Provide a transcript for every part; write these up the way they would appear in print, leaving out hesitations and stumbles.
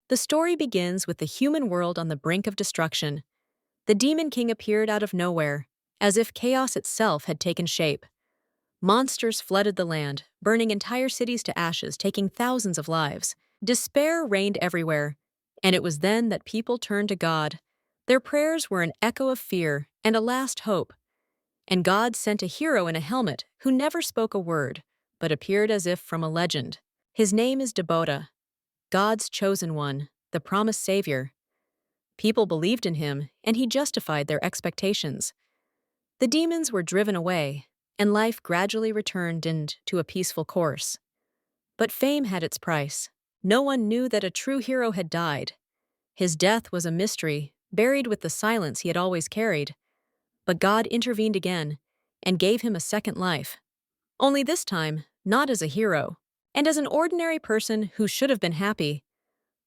The story begins with the human world on the brink of destruction. The Demon King appeared out of nowhere, as if chaos itself had taken shape. Monsters flooded the land, burning entire cities to ashes, taking thousands of lives. Despair reigned everywhere, and it was then that people turned to God. Their prayers were an echo of fear and a last hope. And God sent a hero in a helmet who never spoke a word, but appeared as if from a legend. His name is Debota, God's chosen one, the promised savior. People believed in him, and he justified their expectations. The demons were driven away, and life gradually returned into a peaceful course. But fame had its price. No one knew that a true hero had died. His death was a mystery, buried with the silence he had always carried. But God intervened again and gave him a second life. Only this time, not as a hero, and as an ordinary person who should have been happy.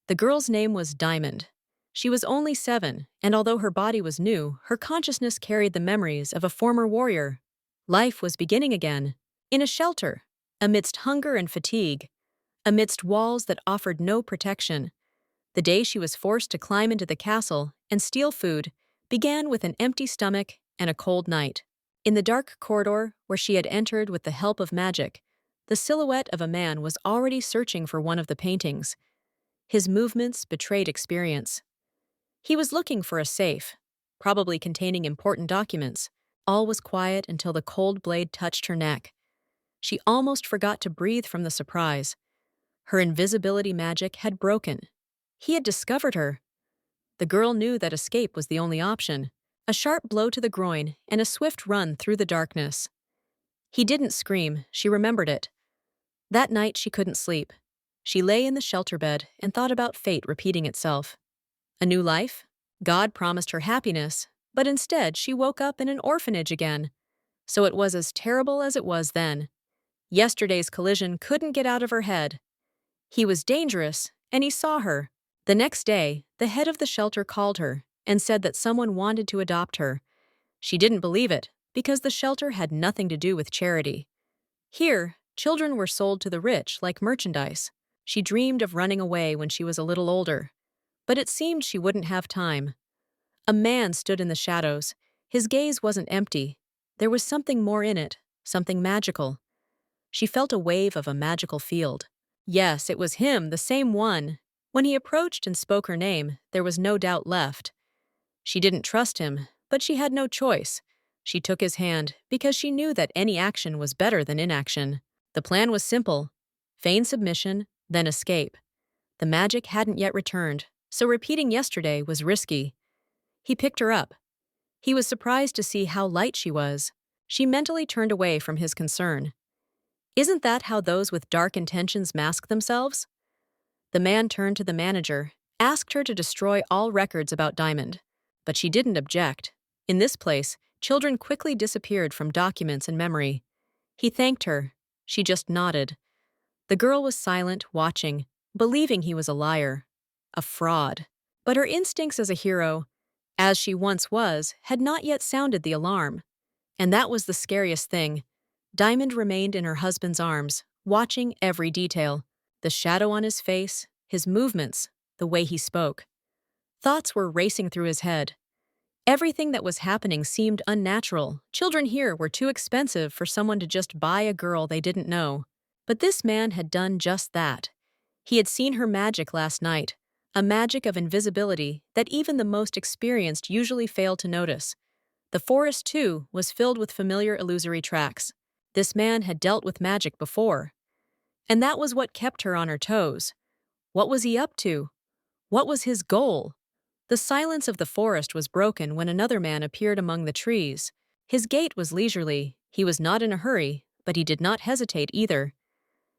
The girl's name was Diamond. She was only 7, and although her body was new, her consciousness carried the memories of a former warrior. Life was beginning again, in a shelter, amidst hunger and fatigue, amidst walls that offered no protection. The day she was forced to climb into the castle and steal food began with an empty stomach and a cold night. In the dark corridor where she had entered with the help of magic, the silhouette of a man was already searching for one of the paintings. His movements betrayed experience. He was looking for a safe, probably containing important documents. All was quiet until the cold blade touched her neck. She almost forgot to breathe from the surprise. Her invisibility magic had broken. He had discovered her. The girl knew that escape was the only option. A sharp blow to the groin and a swift run through the darkness. He didn't scream, she remembered it. That night she couldn't sleep. She lay in the shelter bed and thought about fate repeating itself. A new life? God promised her happiness, but instead she woke up in an orphanage again. So it was as terrible as it was then. Yesterday's collision couldn't get out of her head. He was dangerous, and he saw her. The next day, the head of the shelter called her and said that someone wanted to adopt her. She didn't believe it, because the shelter had nothing to do with charity. Here, children were sold to the rich like merchandise. She dreamed of running away when she was a little older. But it seemed she wouldn't have time. A man stood in the shadows. His gaze wasn't empty. There was something more in it, something magical. She felt a wave of a magical field. Yes, it was him, the same one. When he approached and spoke her name, there was no doubt left. She didn't trust him, but she had no choice. She took his hand because she knew that any action was better than inaction. The plan was simple: feign submission, then escape. The magic hadn't yet returned, so repeating yesterday was risky. He picked her up. He was surprised to see how light she was. She mentally turned away from his concern. Isn't that how those with dark intentions mask themselves? The man turned to the manager, asked her to destroy all records about Diamond. But she didn't object. In this place, children quickly disappeared from documents and memory. He thanked her. She just nodded. The girl was silent, watching, believing he was a liar, a fraud. But her instincts as a hero, as she once was, had not yet sounded the alarm. And that was the scariest thing. Diamond remained in her husband's arms, watching every detail. The shadow on his face, his movements, the way he spoke. Thoughts were racing through his head. Everything that was happening seemed unnatural. Children here were too expensive for someone to just buy a girl they didn't know. But this man had done just that. He had seen her magic last night, a magic of invisibility that even the most experienced usually fail to notice. The forest, too, was filled with familiar illusory tracks. This man had dealt with magic before. And that was what kept her on her toes. What was he up to? What was his goal? The silence of the forest was broken when another man appeared among the trees. His gait was leisurely. He was not in a hurry, but he did not hesitate either.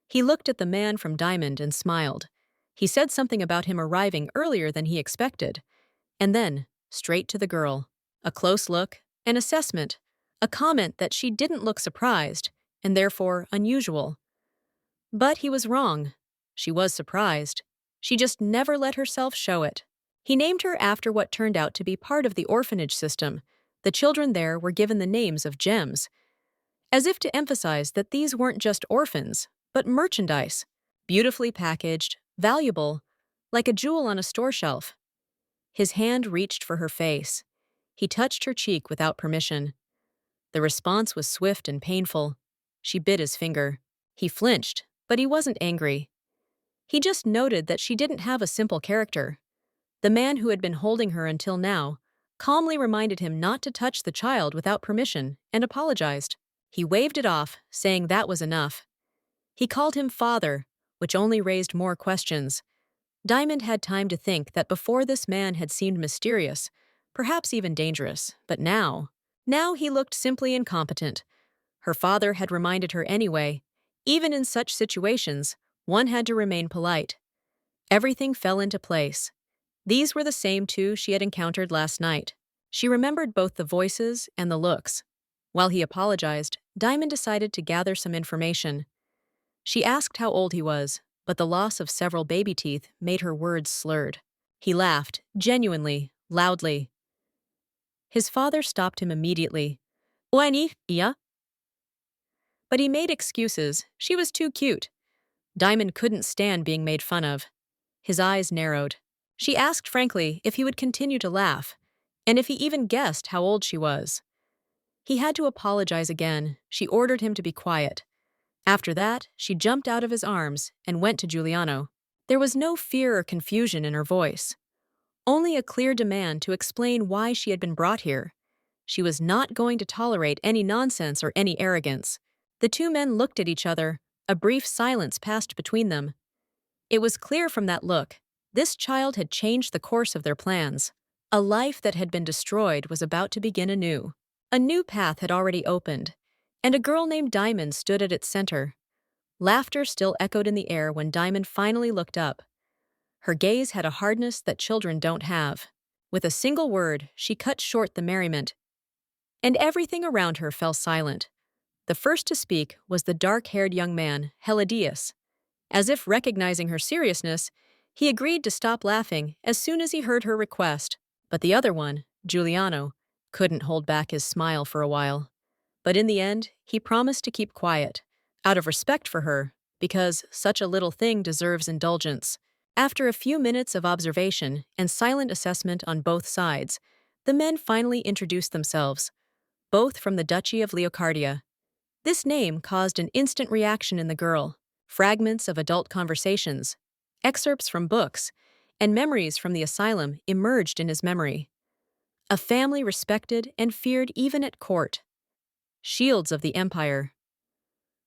He looked at the man from Diamond and smiled. He said something about him arriving earlier than he expected. And then, straight to the girl. A close look, an assessment, a comment that she didn't look surprised, and therefore unusual. But he was wrong. She was surprised. She just never let herself show it. He named her after what turned out to be part of the orphanage system. The children there were given the names of gems, as if to emphasize that these weren't just orphans, but merchandise, beautifully packaged, valuable. like a jewel on a store shelf. His hand reached for her face. He touched her cheek without permission. The response was swift and painful. She bit his finger. He flinched, but he wasn't angry. He just noted that she didn't have a simple character. The man who had been holding her until now calmly reminded him not to touch the child without permission and apologized. He waved it off, saying that was enough. He called him father, which only raised more questions. Diamond had time to think that before this man had seemed mysterious, perhaps even dangerous, but now he looked simply incompetent. Her father had reminded her anyway. Even in such situations, one had to remain polite. Everything fell into place. These were the same two she had encountered last night. She remembered both the voices and the looks. While he apologized, Diamond decided to gather some information. She asked how old he was, but the loss of several baby teeth made her words slurred. He laughed, genuinely, loudly. His father stopped him immediately. "Oani, iya?" But he made excuses. She was too cute. Diamond couldn't stand being made fun of. His eyes narrowed. She asked frankly if he would continue to laugh, and if he even guessed how old she was. He had to apologize again. She ordered him to be quiet. After that, she jumped out of his arms and went to Giuliano. There was no fear or confusion in her voice, only a clear demand to explain why she had been brought here. She was not going to tolerate any nonsense or any arrogance. The two men looked at each other. A brief silence passed between them. It was clear from that look, this child had changed the course of their plans. A life that had been destroyed was about to begin anew. A new path had already opened, and a girl named Diamond stood at its center. Laughter still echoed in the air when Diamond finally looked up. Her gaze had a hardness that children don't have. With a single word, she cut short the merriment, and everything around her fell silent. The first to speak was the dark-haired young man, Heladius. As if recognizing her seriousness, he agreed to stop laughing as soon as he heard her request. But the other one, Giuliano, couldn't hold back his smile for a while. But in the end, he promised to keep quiet, out of respect for her, because such a little thing deserves indulgence. After a few minutes of observation and silent assessment on both sides, the men finally introduced themselves, both from the Duchy of Leocardia. This name caused an instant reaction in the girl. Fragments of adult conversations, excerpts from books, and memories from the asylum emerged in his memory. A family respected and feared even at court. Shields of the empire.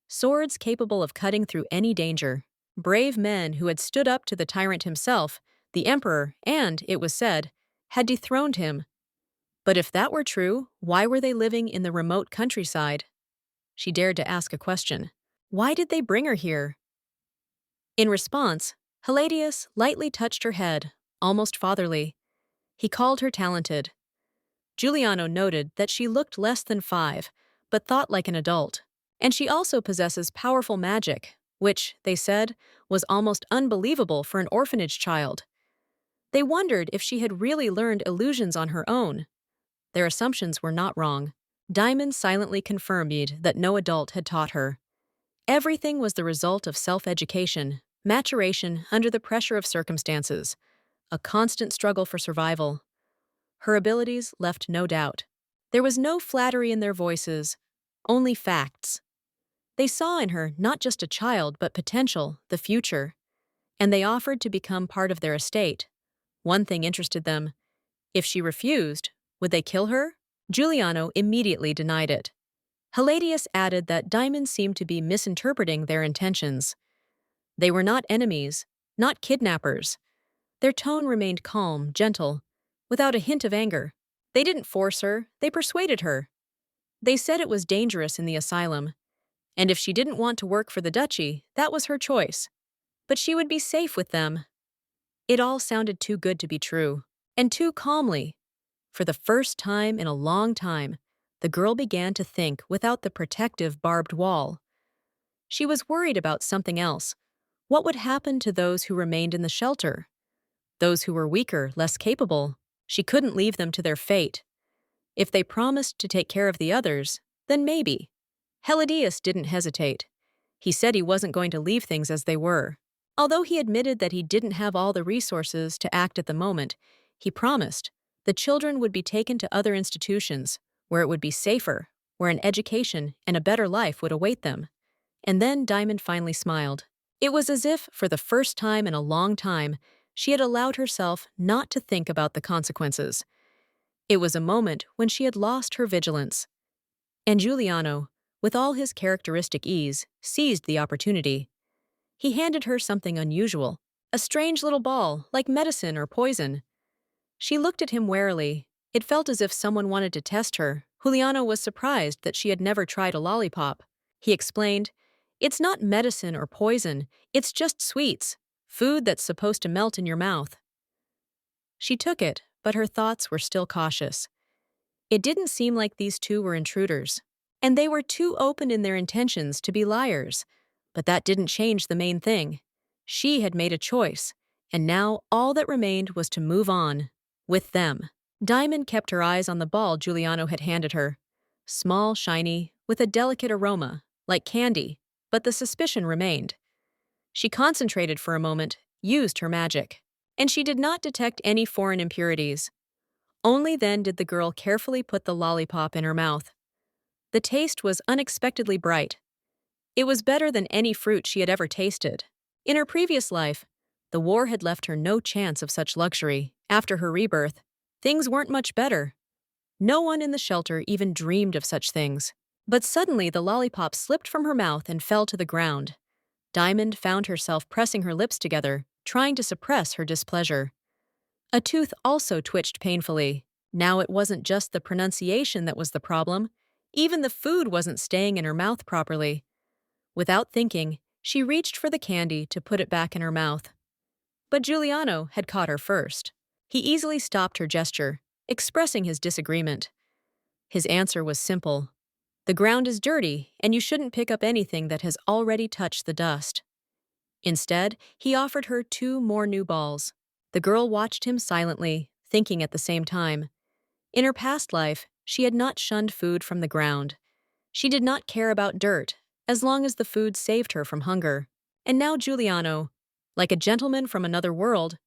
Swords capable of cutting through any danger. Brave men who had stood up to the tyrant himself, the emperor, and, it was said, had dethroned him. But if that were true, why were they living in the remote countryside? She dared to ask a question. Why did they bring her here? In response, Heladius lightly touched her head, almost fatherly. He called her talented. Giuliano noted that she looked less than 5, but thought like an adult. And she also possesses powerful magic, which, they said, was almost unbelievable for an orphanage child. They wondered if she had really learned illusions on her own. Their assumptions were not wrong. Diamond silently confirmed that no adult had taught her. Everything was the result of self-education, maturation under the pressure of circumstances, a constant struggle for survival. Her abilities left no doubt. There was no flattery in their voices, only facts. They saw in her not just a child, but potential, the future. And they offered to become part of their estate. One thing interested them. If she refused, would they kill her? Giuliano immediately denied it. Heladius added that Diamond seemed to be misinterpreting their intentions. They were not enemies, not kidnappers. Their tone remained calm, gentle, without a hint of anger. They didn't force her, they persuaded her. They said it was dangerous in the asylum, and if she didn't want to work for the duchy, that was her choice. But she would be safe with them. It all sounded too good to be true, and too calmly. For the first time in a long time, the girl began to think without the protective barbed wall. She was worried about something else. What would happen to those who remained in the shelter? Those who were weaker, less capable? She couldn't leave them to their fate. If they promised to take care of the others, then maybe. Heladius didn't hesitate. He said he wasn't going to leave things as they were. Although he admitted that he didn't have all the resources to act at the moment, he promised the children would be taken to other institutions where it would be safer, where an education and a better life would await them. And then Diamond finally smiled. It was as if, for the first time in a long time, she had allowed herself not to think about the consequences. It was a moment when she had lost her vigilance. And Giuliano, with all his characteristic ease, seized the opportunity. He handed her something unusual, a strange little ball, like medicine or poison. She looked at him warily. It felt as if someone wanted to test her. Giuliano was surprised that she had never tried a lollipop. He explained, "It's not medicine or poison, it's just sweets, food that's supposed to melt in your mouth." She took it, but her thoughts were still cautious. It didn't seem like these two were intruders, and they were too open in their intentions to be liars. But that didn't change the main thing. She had made a choice, and now all that remained was to move on. With them. Diamond kept her eyes on the ball Giuliano had handed her. Small, shiny, with a delicate aroma, like candy, but the suspicion remained. She concentrated for a moment, used her magic, and she did not detect any foreign impurities. Only then did the girl carefully put the lollipop in her mouth. The taste was unexpectedly bright. It was better than any fruit she had ever tasted. In her previous life, the war had left her no chance of such luxury. After her rebirth, things weren't much better. No one in the shelter even dreamed of such things. But suddenly the lollipop slipped from her mouth and fell to the ground. Diamond found herself pressing her lips together, trying to suppress her displeasure. A tooth also twitched painfully. Now it wasn't just the pronunciation that was the problem. Even the food wasn't staying in her mouth properly. Without thinking, she reached for the candy to put it back in her mouth. But Giuliano had caught her first. He easily stopped her gesture, expressing his disagreement. His answer was simple. The ground is dirty, and you shouldn't pick up anything that has already touched the dust. Instead, he offered her 2 more new balls. The girl watched him silently, thinking at the same time. In her past life, she had not shunned food from the ground. She did not care about dirt, as long as the food saved her from hunger. And now Giuliano, like a gentleman from another world,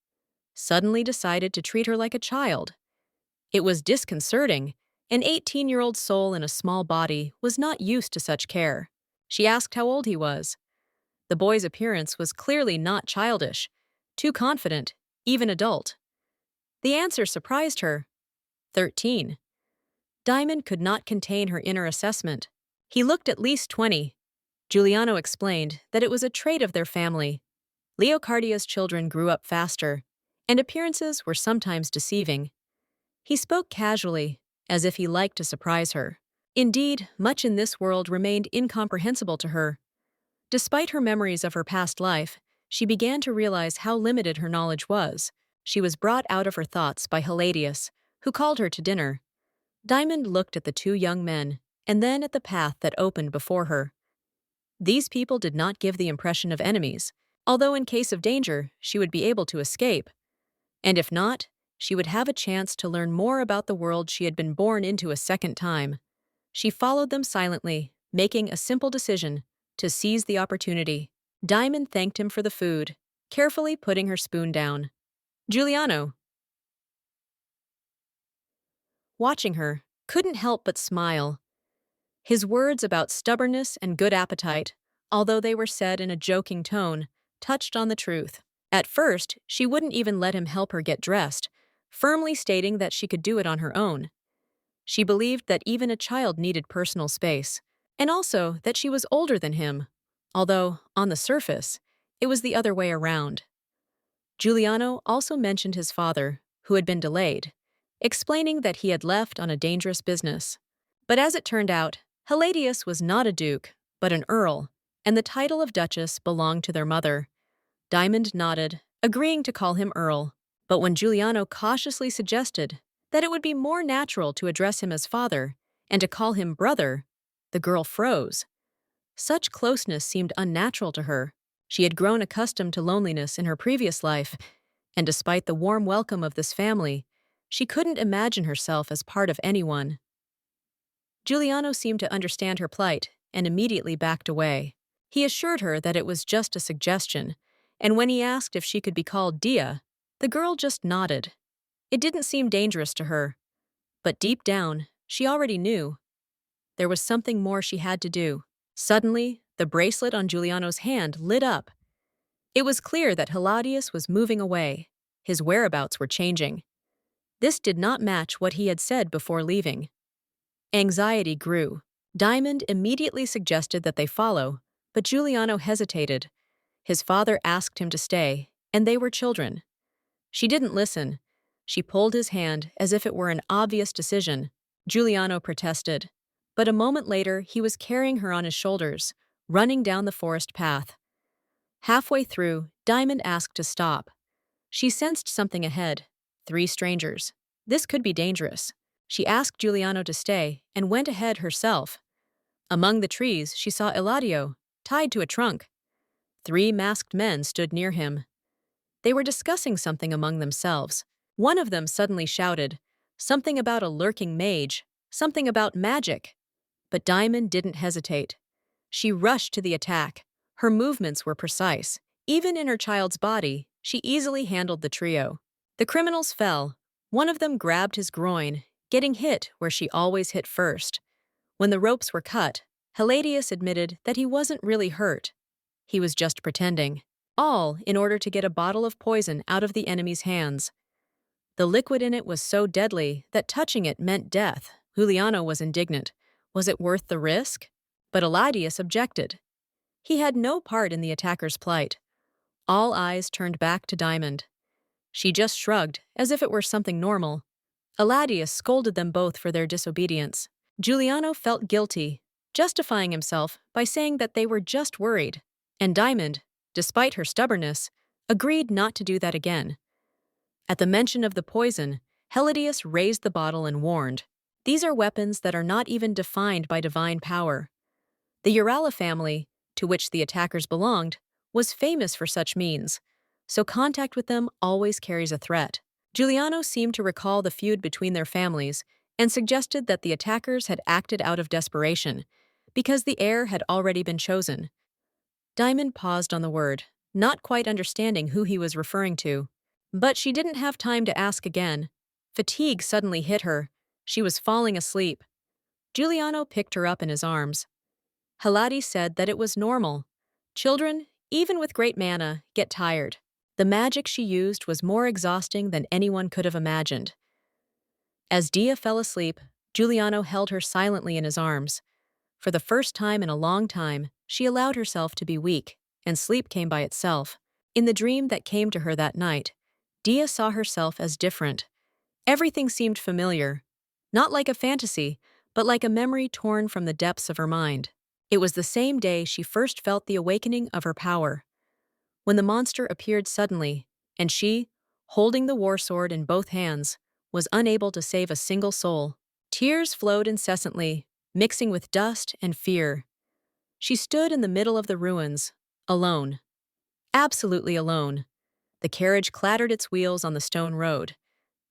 suddenly decided to treat her like a child. It was disconcerting. An 18-year-old soul in a small body was not used to such care. She asked how old he was. The boy's appearance was clearly not childish, too confident, even adult. The answer surprised her. 13. Diamond could not contain her inner assessment. He looked at least 20. Giuliano explained that it was a trait of their family. Leocardia's children grew up faster, and appearances were sometimes deceiving. He spoke casually, as if he liked to surprise her. Indeed, much in this world remained incomprehensible to her. Despite her memories of her past life, she began to realize how limited her knowledge was. She was brought out of her thoughts by Hiladius, who called her to dinner. Diamond looked at the 2 young men, and then at the path that opened before her. These people did not give the impression of enemies, although in case of danger, she would be able to escape. And if not, she would have a chance to learn more about the world she had been born into a second time. She followed them silently, making a simple decision to seize the opportunity. Diamond thanked him for the food, carefully putting her spoon down. Giuliano, watching her, couldn't help but smile. His words about stubbornness and good appetite, although they were said in a joking tone, touched on the truth. At first, she wouldn't even let him help her get dressed, firmly stating that she could do it on her own. She believed that even a child needed personal space, and also that she was older than him, although, on the surface, it was the other way around. Giuliano also mentioned his father, who had been delayed, explaining that he had left on a dangerous business. But as it turned out, Hiladius was not a duke, but an earl, and the title of duchess belonged to their mother. Diamond nodded, agreeing to call him Earl. But when Giuliano cautiously suggested that it would be more natural to address him as father and to call him brother, the girl froze. Such closeness seemed unnatural to her. She had grown accustomed to loneliness in her previous life, and despite the warm welcome of this family, she couldn't imagine herself as part of anyone. Giuliano seemed to understand her plight and immediately backed away. He assured her that it was just a suggestion, And when he asked if she could be called Dia, the girl just nodded. It didn't seem dangerous to her, but deep down, she already knew there was something more she had to do. Suddenly, the bracelet on Giuliano's hand lit up. It was clear that Hiladius was moving away. His whereabouts were changing. This did not match what he had said before leaving. Anxiety grew. Diamond immediately suggested that they follow, but Giuliano hesitated. His father asked him to stay, and they were children. She didn't listen. She pulled his hand as if it were an obvious decision. Giuliano protested. But a moment later, he was carrying her on his shoulders, running down the forest path. Halfway through, Diamond asked to stop. She sensed something ahead. 3 strangers. This could be dangerous. She asked Giuliano to stay and went ahead herself. Among the trees, she saw Eladio, tied to a trunk. 3 masked men stood near him. They were discussing something among themselves. One of them suddenly shouted, something about a lurking mage, something about magic. But Diamond didn't hesitate. She rushed to the attack. Her movements were precise. Even in her child's body, she easily handled the trio. The criminals fell. One of them grabbed his groin, getting hit where she always hit first. When the ropes were cut, Hiladius admitted that he wasn't really hurt. He was just pretending. All in order to get a bottle of poison out of the enemy's hands. The liquid in it was so deadly that touching it meant death. Giuliano was indignant. Was it worth the risk? But Hiladius objected. He had no part in the attacker's plight. All eyes turned back to Diamond. She just shrugged, as if it were something normal. Hiladius scolded them both for their disobedience. Giuliano felt guilty, justifying himself by saying that they were just worried. And Diamond, despite her stubbornness, agreed not to do that again. At the mention of the poison, Hiladius raised the bottle and warned, "These are weapons that are not even defined by divine power." The Urala family, to which the attackers belonged, was famous for such means, so contact with them always carries a threat. Giuliano seemed to recall the feud between their families and suggested that the attackers had acted out of desperation, because the heir had already been chosen. Diamond paused on the word, not quite understanding who he was referring to. But she didn't have time to ask again. Fatigue suddenly hit her. She was falling asleep. Giuliano picked her up in his arms. Hiladi said that it was normal. Children, even with great mana, get tired. The magic she used was more exhausting than anyone could have imagined. As Dia fell asleep, Giuliano held her silently in his arms. For the first time in a long time, she allowed herself to be weak, and sleep came by itself. In the dream that came to her that night, Dia saw herself as different. Everything seemed familiar, not like a fantasy, but like a memory torn from the depths of her mind. It was the same day she first felt the awakening of her power. When the monster appeared suddenly, and she, holding the war sword in both hands, was unable to save a single soul. Tears flowed incessantly, mixing with dust and fear. She stood in the middle of the ruins, alone. Absolutely alone. The carriage clattered its wheels on the stone road.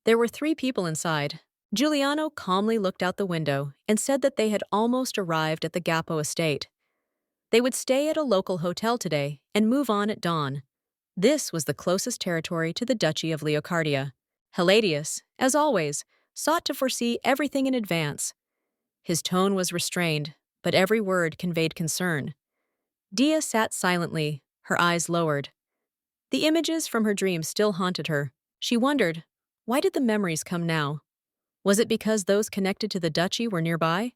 There were 3 people inside. Giuliano calmly looked out the window and said that they had almost arrived at the Gappo estate. They would stay at a local hotel today and move on at dawn. This was the closest territory to the Duchy of Leocardia. Hiladius, as always, sought to foresee everything in advance. His tone was restrained, but every word conveyed concern. Dia sat silently, her eyes lowered. The images from her dream still haunted her. She wondered, why did the memories come now? Was it because those connected to the duchy were nearby?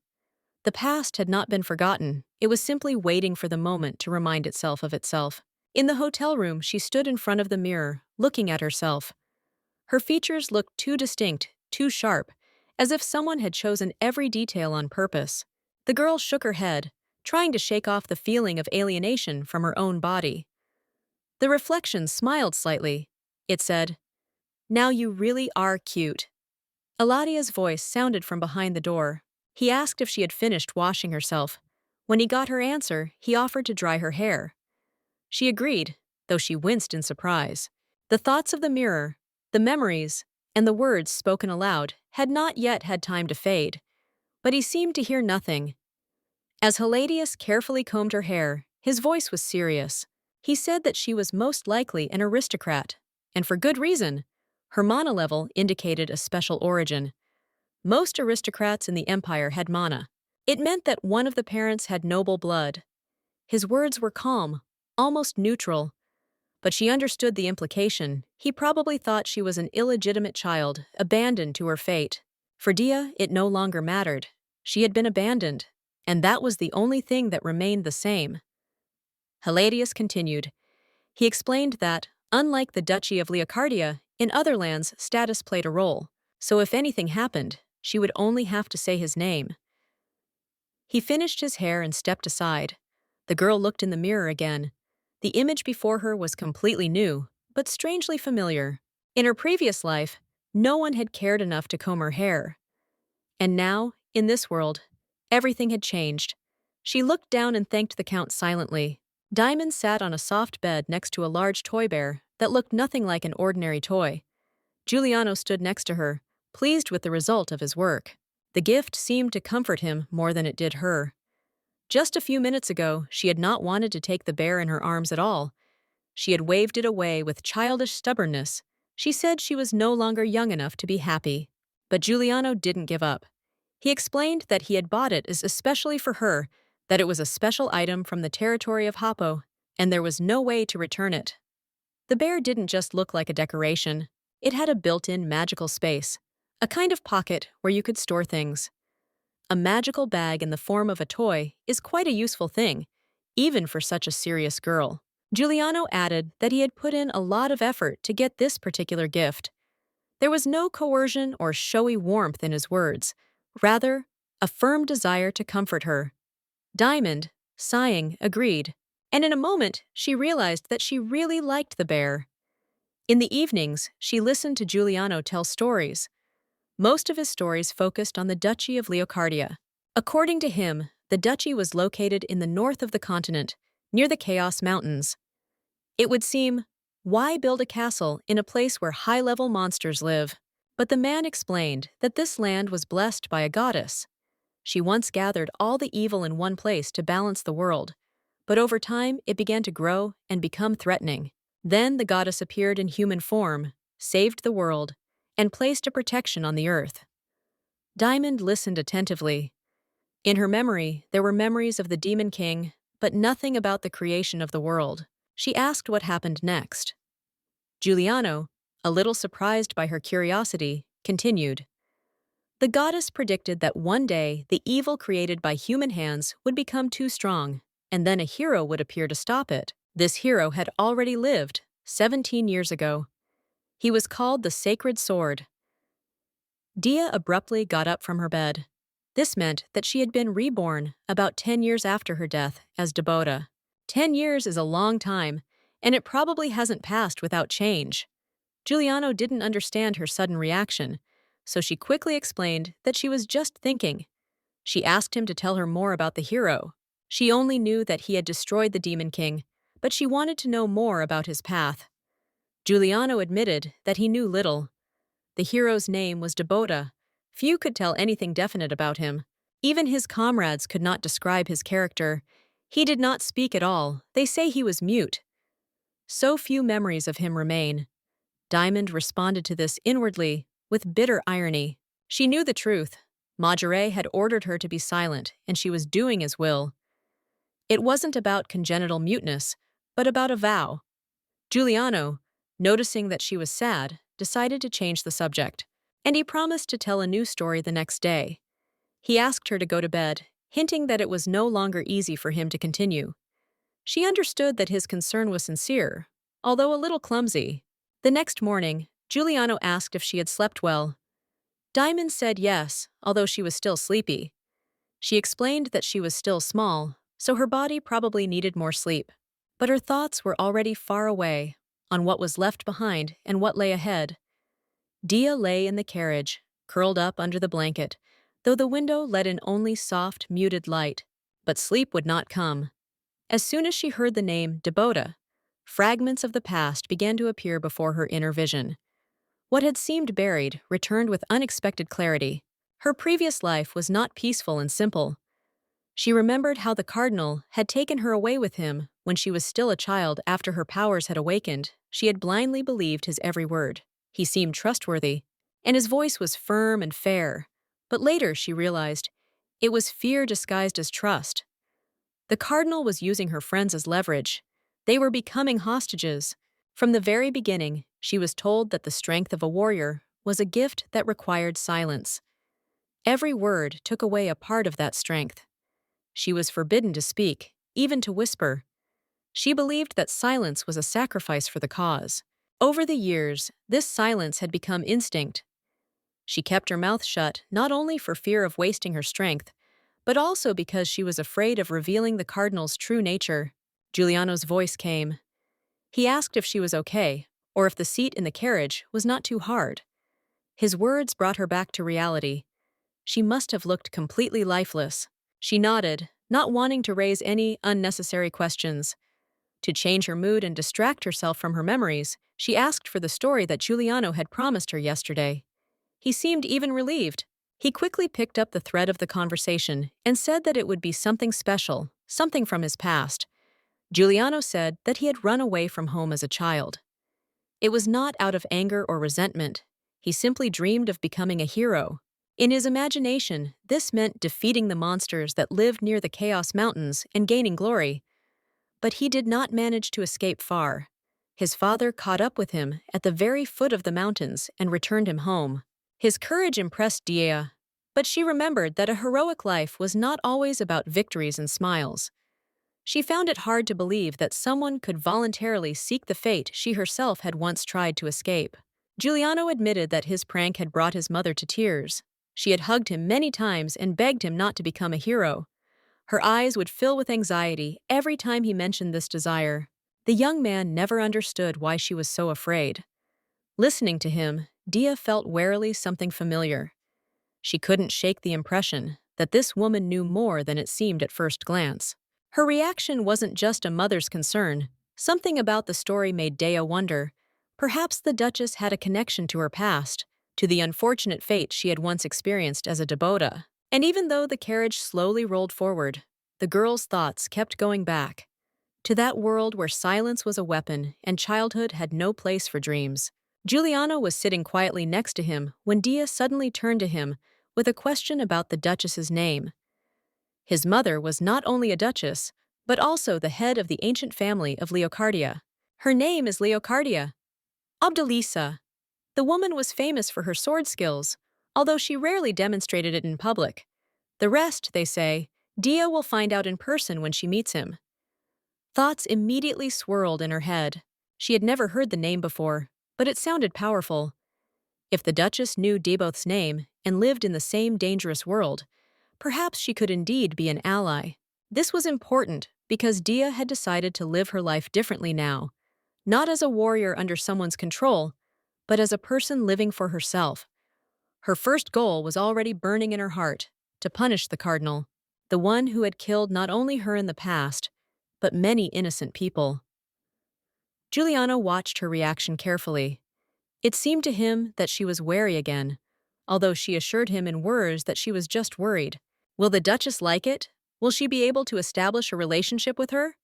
The past had not been forgotten. It was simply waiting for the moment to remind itself of itself. In the hotel room, she stood in front of the mirror, looking at herself. Her features looked too distinct, too sharp, as if someone had chosen every detail on purpose. The girl shook her head, trying to shake off the feeling of alienation from her own body. The reflection smiled slightly. It said, "Now you really are cute." Eladia's voice sounded from behind the door. He asked if she had finished washing herself. When he got her answer, he offered to dry her hair. She agreed, though she winced in surprise. The thoughts of the mirror, the memories, and the words spoken aloud had not yet had time to fade. But he seemed to hear nothing. As Hiladius carefully combed her hair, his voice was serious. He said that she was most likely an aristocrat, and for good reason. Her mana level indicated a special origin. Most aristocrats in the empire had mana. It meant that one of the parents had noble blood. His words were calm, almost neutral, but she understood the implication. He probably thought she was an illegitimate child, abandoned to her fate. For Dia, it no longer mattered. She had been abandoned, and that was the only thing that remained the same. Hiladius continued. He explained that, unlike the Duchy of Leocardia, in other lands status played a role, so if anything happened, she would only have to say his name. He finished his hair and stepped aside. The girl looked in the mirror again. The image before her was completely new, but strangely familiar. In her previous life, no one had cared enough to comb her hair. And now, in this world, everything had changed. She looked down and thanked the Count silently. Diamond sat on a soft bed next to a large toy bear that looked nothing like an ordinary toy. Giuliano stood next to her, pleased with the result of his work. The gift seemed to comfort him more than it did her. Just a few minutes ago, she had not wanted to take the bear in her arms at all. She had waved it away with childish stubbornness. She said she was no longer young enough to be happy. But Giuliano didn't give up. He explained that he had bought it as especially for her, that it was a special item from the territory of Happo, and there was no way to return it. The bear didn't just look like a decoration. It had a built-in magical space, a kind of pocket where you could store things. A magical bag in the form of a toy is quite a useful thing, even for such a serious girl. Giuliano added that he had put in a lot of effort to get this particular gift. There was no coercion or showy warmth in his words, rather, a firm desire to comfort her. Diamond, sighing, agreed, and in a moment she realized that she really liked the bear. In the evenings, she listened to Giuliano tell stories. Most of his stories focused on the Duchy of Leocardia. According to him, the duchy was located in the north of the continent, near the Chaos Mountains. It would seem, why build a castle in a place where high-level monsters live? But the man explained that this land was blessed by a goddess. She once gathered all the evil in one place to balance the world, but over time it began to grow and become threatening. Then the goddess appeared in human form, saved the world, and placed a protection on the earth. Diamond listened attentively. In her memory, there were memories of the Demon King, but nothing about the creation of the world. She asked what happened next. Giuliano, a little surprised by her curiosity, continued. The goddess predicted that one day the evil created by human hands would become too strong, and then a hero would appear to stop it. This hero had already lived, 17 years ago. He was called the Sacred Sword. Dia abruptly got up from her bed. This meant that she had been reborn about 10 years after her death as Debota. 10 years is a long time, and it probably hasn't passed without change. Giuliano didn't understand her sudden reaction, so she quickly explained that she was just thinking. She asked him to tell her more about the hero. She only knew that he had destroyed the Demon King, but she wanted to know more about his path. Giuliano admitted that he knew little. The hero's name was Debota. Few could tell anything definite about him. Even his comrades could not describe his character. He did not speak at all. They say he was mute. So few memories of him remain. Diamond responded to this inwardly, with bitter irony. She knew the truth. Majere had ordered her to be silent, and she was doing his will. It wasn't about congenital muteness, but about a vow. Giuliano, noticing that she was sad, decided to change the subject, and he promised to tell a new story the next day. He asked her to go to bed, hinting that it was no longer easy for him to continue. She understood that his concern was sincere, although a little clumsy. The next morning, Giuliano asked if she had slept well. Diamond said yes, although she was still sleepy. She explained that she was still small, so her body probably needed more sleep. But her thoughts were already far away, on what was left behind and what lay ahead. Dia lay in the carriage, curled up under the blanket, though the window let in only soft, muted light. But sleep would not come. As soon as she heard the name Debota, fragments of the past began to appear before her inner vision. What had seemed buried returned with unexpected clarity. Her previous life was not peaceful and simple. She remembered how the cardinal had taken her away with him When she was still a child after her powers had awakened, she had blindly believed his every word. He seemed trustworthy, and his voice was firm and fair. But later she realized it was fear disguised as trust. The cardinal was using her friends as leverage. They were becoming hostages. From the very beginning, she was told that the strength of a warrior was a gift that required silence. Every word took away a part of that strength. She was forbidden to speak, even to whisper. She believed that silence was a sacrifice for the cause. Over the years, this silence had become instinct. She kept her mouth shut not only for fear of wasting her strength, but also because she was afraid of revealing the cardinal's true nature. Giuliano's voice came. He asked if she was okay, or if the seat in the carriage was not too hard. His words brought her back to reality. She must have looked completely lifeless. She nodded, not wanting to raise any unnecessary questions. To change her mood and distract herself from her memories, she asked for the story that Giuliano had promised her yesterday. He seemed even relieved. He quickly picked up the thread of the conversation and said that it would be something special, something from his past. Giuliano said that he had run away from home as a child. It was not out of anger or resentment. He simply dreamed of becoming a hero. In his imagination, this meant defeating the monsters that lived near the Chaos Mountains and gaining glory. But he did not manage to escape far. His father caught up with him at the very foot of the mountains and returned him home. His courage impressed Dia, but she remembered that a heroic life was not always about victories and smiles. She found it hard to believe that someone could voluntarily seek the fate she herself had once tried to escape. Giuliano admitted that his prank had brought his mother to tears. She had hugged him many times and begged him not to become a hero. Her eyes would fill with anxiety every time he mentioned this desire. The young man never understood why she was so afraid. Listening to him, Dia felt warily something familiar. She couldn't shake the impression that this woman knew more than it seemed at first glance. Her reaction wasn't just a mother's concern. Something about the story made Dea wonder. Perhaps the Duchess had a connection to her past, to the unfortunate fate she had once experienced as a Debota. And even though the carriage slowly rolled forward, the girl's thoughts kept going back to that world where silence was a weapon and childhood had no place for dreams. Giuliano was sitting quietly next to him when Dia suddenly turned to him with a question about the Duchess's name. His mother was not only a duchess, but also the head of the ancient family of Leocardia. Her name is Leocardia. Abdelisa. The woman was famous for her sword skills, although she rarely demonstrated it in public. The rest, they say, Dia will find out in person when she meets him. Thoughts immediately swirled in her head. She had never heard the name before, but it sounded powerful. If the Duchess knew Deboth's name and lived in the same dangerous world, perhaps she could indeed be an ally. This was important because Dia had decided to live her life differently now, not as a warrior under someone's control, but as a person living for herself. Her first goal was already burning in her heart, to punish the cardinal, the one who had killed not only her in the past, but many innocent people. Giuliano watched her reaction carefully. It seemed to him that she was wary again, although she assured him in words that she was just worried. Will the Duchess like it? Will she be able to establish a relationship with her?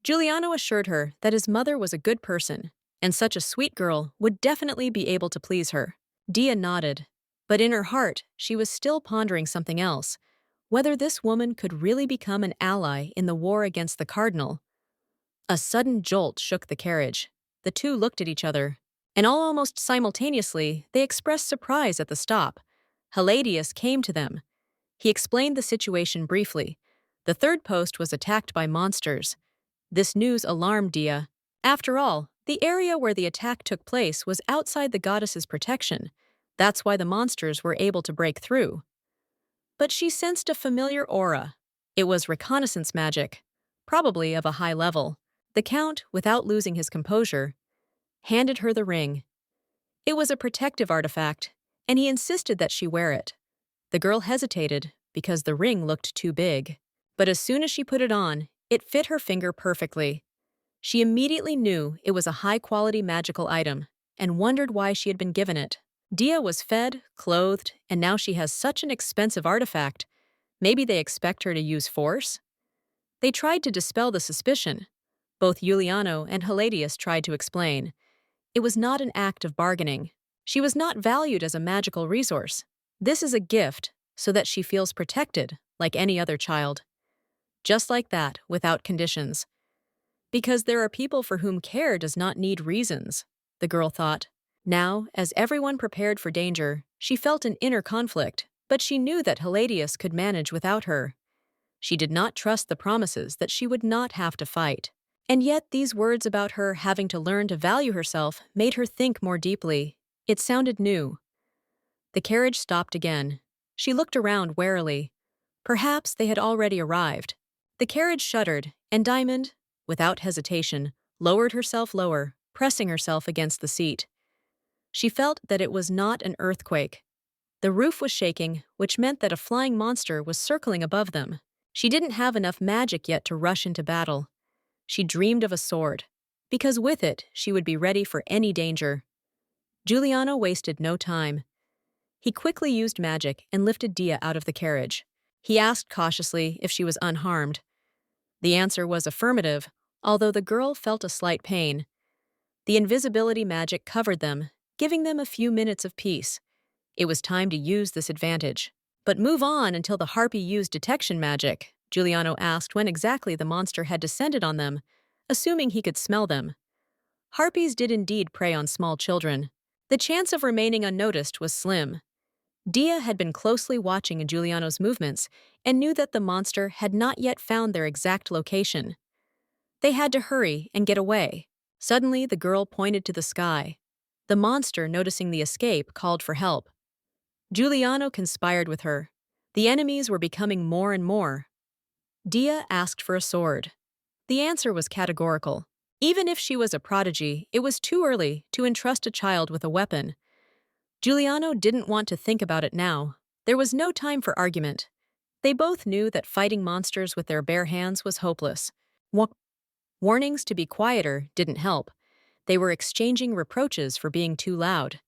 Giuliano assured her that his mother was a good person, and such a sweet girl would definitely be able to please her. Dia nodded, but in her heart she was still pondering something else, whether this woman could really become an ally in the war against the cardinal. A sudden jolt shook the carriage. The two looked at each other, and almost simultaneously they expressed surprise at the stop. Halladius came to them. He explained the situation briefly. The third post was attacked by monsters. This news alarmed Dia. After all, the area where the attack took place was outside the goddess's protection. That's why the monsters were able to break through. But she sensed a familiar aura. It was reconnaissance magic, probably of a high level. The Count, without losing his composure, handed her the ring. It was a protective artifact, and he insisted that she wear it. The girl hesitated because the ring looked too big. But as soon as she put it on, it fit her finger perfectly. She immediately knew it was a high-quality magical item and wondered why she had been given it. Dia was fed, clothed, and now she has such an expensive artifact. Maybe they expect her to use force? They tried to dispel the suspicion. Both Giuliano and Hiladius tried to explain. It was not an act of bargaining. She was not valued as a magical resource. This is a gift, so that she feels protected, like any other child. Just like that, without conditions. Because there are people for whom care does not need reasons, the girl thought. Now, as everyone prepared for danger, she felt an inner conflict, but she knew that Hiladius could manage without her. She did not trust the promises that she would not have to fight. And yet these words about her having to learn to value herself made her think more deeply. It sounded new. The carriage stopped again. She looked around warily. Perhaps they had already arrived. The carriage shuddered, and Diamond, without hesitation, lowered herself lower, pressing herself against the seat. She felt that it was not an earthquake. The roof was shaking, which meant that a flying monster was circling above them. She didn't have enough magic yet to rush into battle. She dreamed of a sword, because with it she would be ready for any danger. Giuliano wasted no time. He quickly used magic and lifted Dia out of the carriage. He asked cautiously if she was unharmed. The answer was affirmative, although the girl felt a slight pain. The invisibility magic covered them, giving them a few minutes of peace. It was time to use this advantage. But move on until the harpy used detection magic, Giuliano asked when exactly the monster had descended on them, assuming he could smell them. Harpies did indeed prey on small children. The chance of remaining unnoticed was slim. Dia had been closely watching Giuliano's movements and knew that the monster had not yet found their exact location. They had to hurry and get away. Suddenly, the girl pointed to the sky. The monster, noticing the escape, called for help. Giuliano conspired with her. The enemies were becoming more and more. Dia asked for a sword. The answer was categorical. Even if she was a prodigy, it was too early to entrust a child with a weapon. Giuliano didn't want to think about it now. There was no time for argument. They both knew that fighting monsters with their bare hands was hopeless. Warnings to be quieter didn't help. They were exchanging reproaches for being too loud.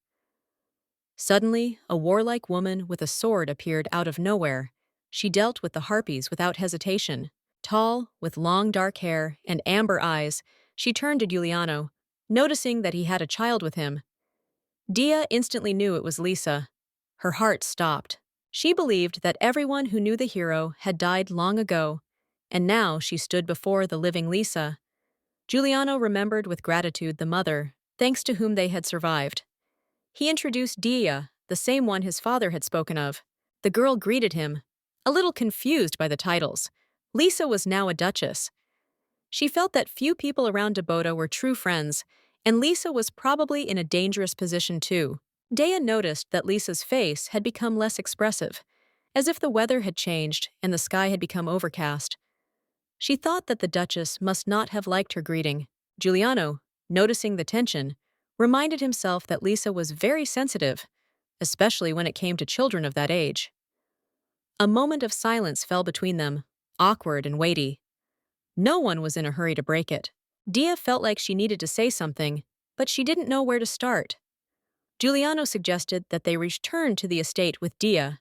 Suddenly, a warlike woman with a sword appeared out of nowhere. She dealt with the harpies without hesitation. Tall, with long dark hair and amber eyes, she turned to Giuliano, noticing that he had a child with him. Dia instantly knew it was Lisa. Her heart stopped. She believed that everyone who knew the hero had died long ago, and now she stood before the living Lisa. Giuliano remembered with gratitude the mother, thanks to whom they had survived. He introduced Dia, the same one his father had spoken of. The girl greeted him, a little confused by the titles. Lisa was now a duchess. She felt that few people around Debota were true friends, and Lisa was probably in a dangerous position too. Dea noticed that Lisa's face had become less expressive, as if the weather had changed and the sky had become overcast. She thought that the Duchess must not have liked her greeting. Giuliano, noticing the tension, reminded himself that Lisa was very sensitive, especially when it came to children of that age. A moment of silence fell between them, awkward and weighty. No one was in a hurry to break it. Dia felt like she needed to say something, but she didn't know where to start. Giuliano suggested that they return to the estate with Dia.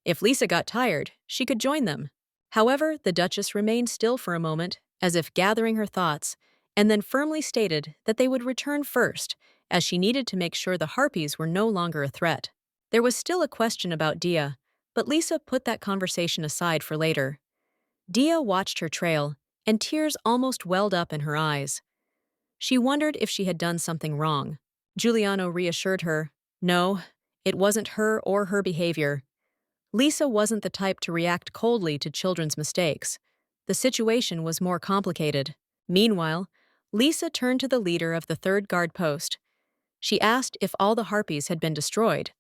If Lisa got tired, she could join them. However, the Duchess remained still for a moment, as if gathering her thoughts, and then firmly stated that they would return first, as she needed to make sure the harpies were no longer a threat. There was still a question about Dia, but Lisa put that conversation aside for later. Dia watched her trail, and tears almost welled up in her eyes. She wondered if she had done something wrong. Giuliano reassured her, no, it wasn't her or her behavior. Lisa wasn't the type to react coldly to children's mistakes. The situation was more complicated. Meanwhile, Lisa turned to the leader of the third guard post. She asked if all the harpies had been destroyed.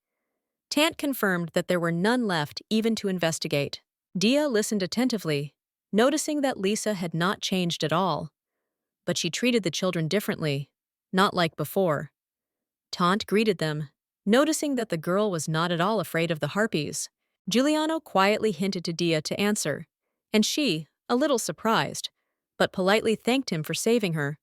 Tant confirmed that there were none left even to investigate. Dia listened attentively, noticing that Lisa had not changed at all. But she treated the children differently, not like before. Tant greeted them, noticing that the girl was not at all afraid of the harpies. Giuliano quietly hinted to Dia to answer, and she, a little surprised, but politely thanked him for saving her.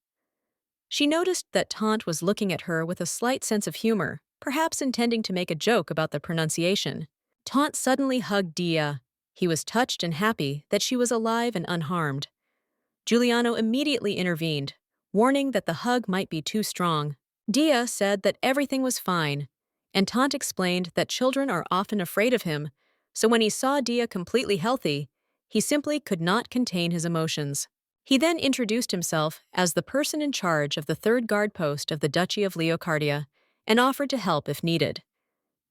She noticed that Tant was looking at her with a slight sense of humor, perhaps intending to make a joke about the pronunciation. Tant suddenly hugged Dia. He was touched and happy that she was alive and unharmed. Giuliano immediately intervened, warning that the hug might be too strong. Dia said that everything was fine, and Tant explained that children are often afraid of him, so when he saw Dia completely healthy, he simply could not contain his emotions. He then introduced himself as the person in charge of the third guard post of the Duchy of Leocardia and offered to help if needed.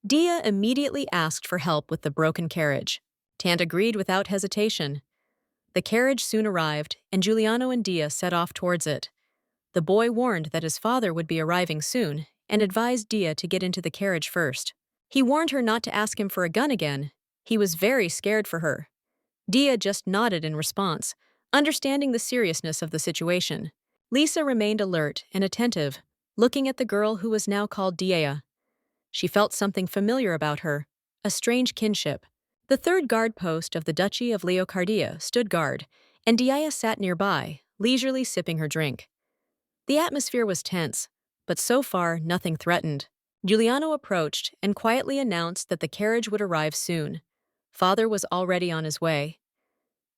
Dia immediately asked for help with the broken carriage. Tant agreed without hesitation. The carriage soon arrived, and Giuliano and Dia set off towards it. The boy warned that his father would be arriving soon and advised Dia to get into the carriage first. He warned her not to ask him for a gun again. He was very scared for her. Dia just nodded in response, understanding the seriousness of the situation. Lisa remained alert and attentive, looking at the girl who was now called Dia. She felt something familiar about her, a strange kinship. The third guard post of the Duchy of Leocardia stood guard, and Dia sat nearby, leisurely sipping her drink. The atmosphere was tense, but so far nothing threatened. Giuliano approached and quietly announced that the carriage would arrive soon. Father was already on his way.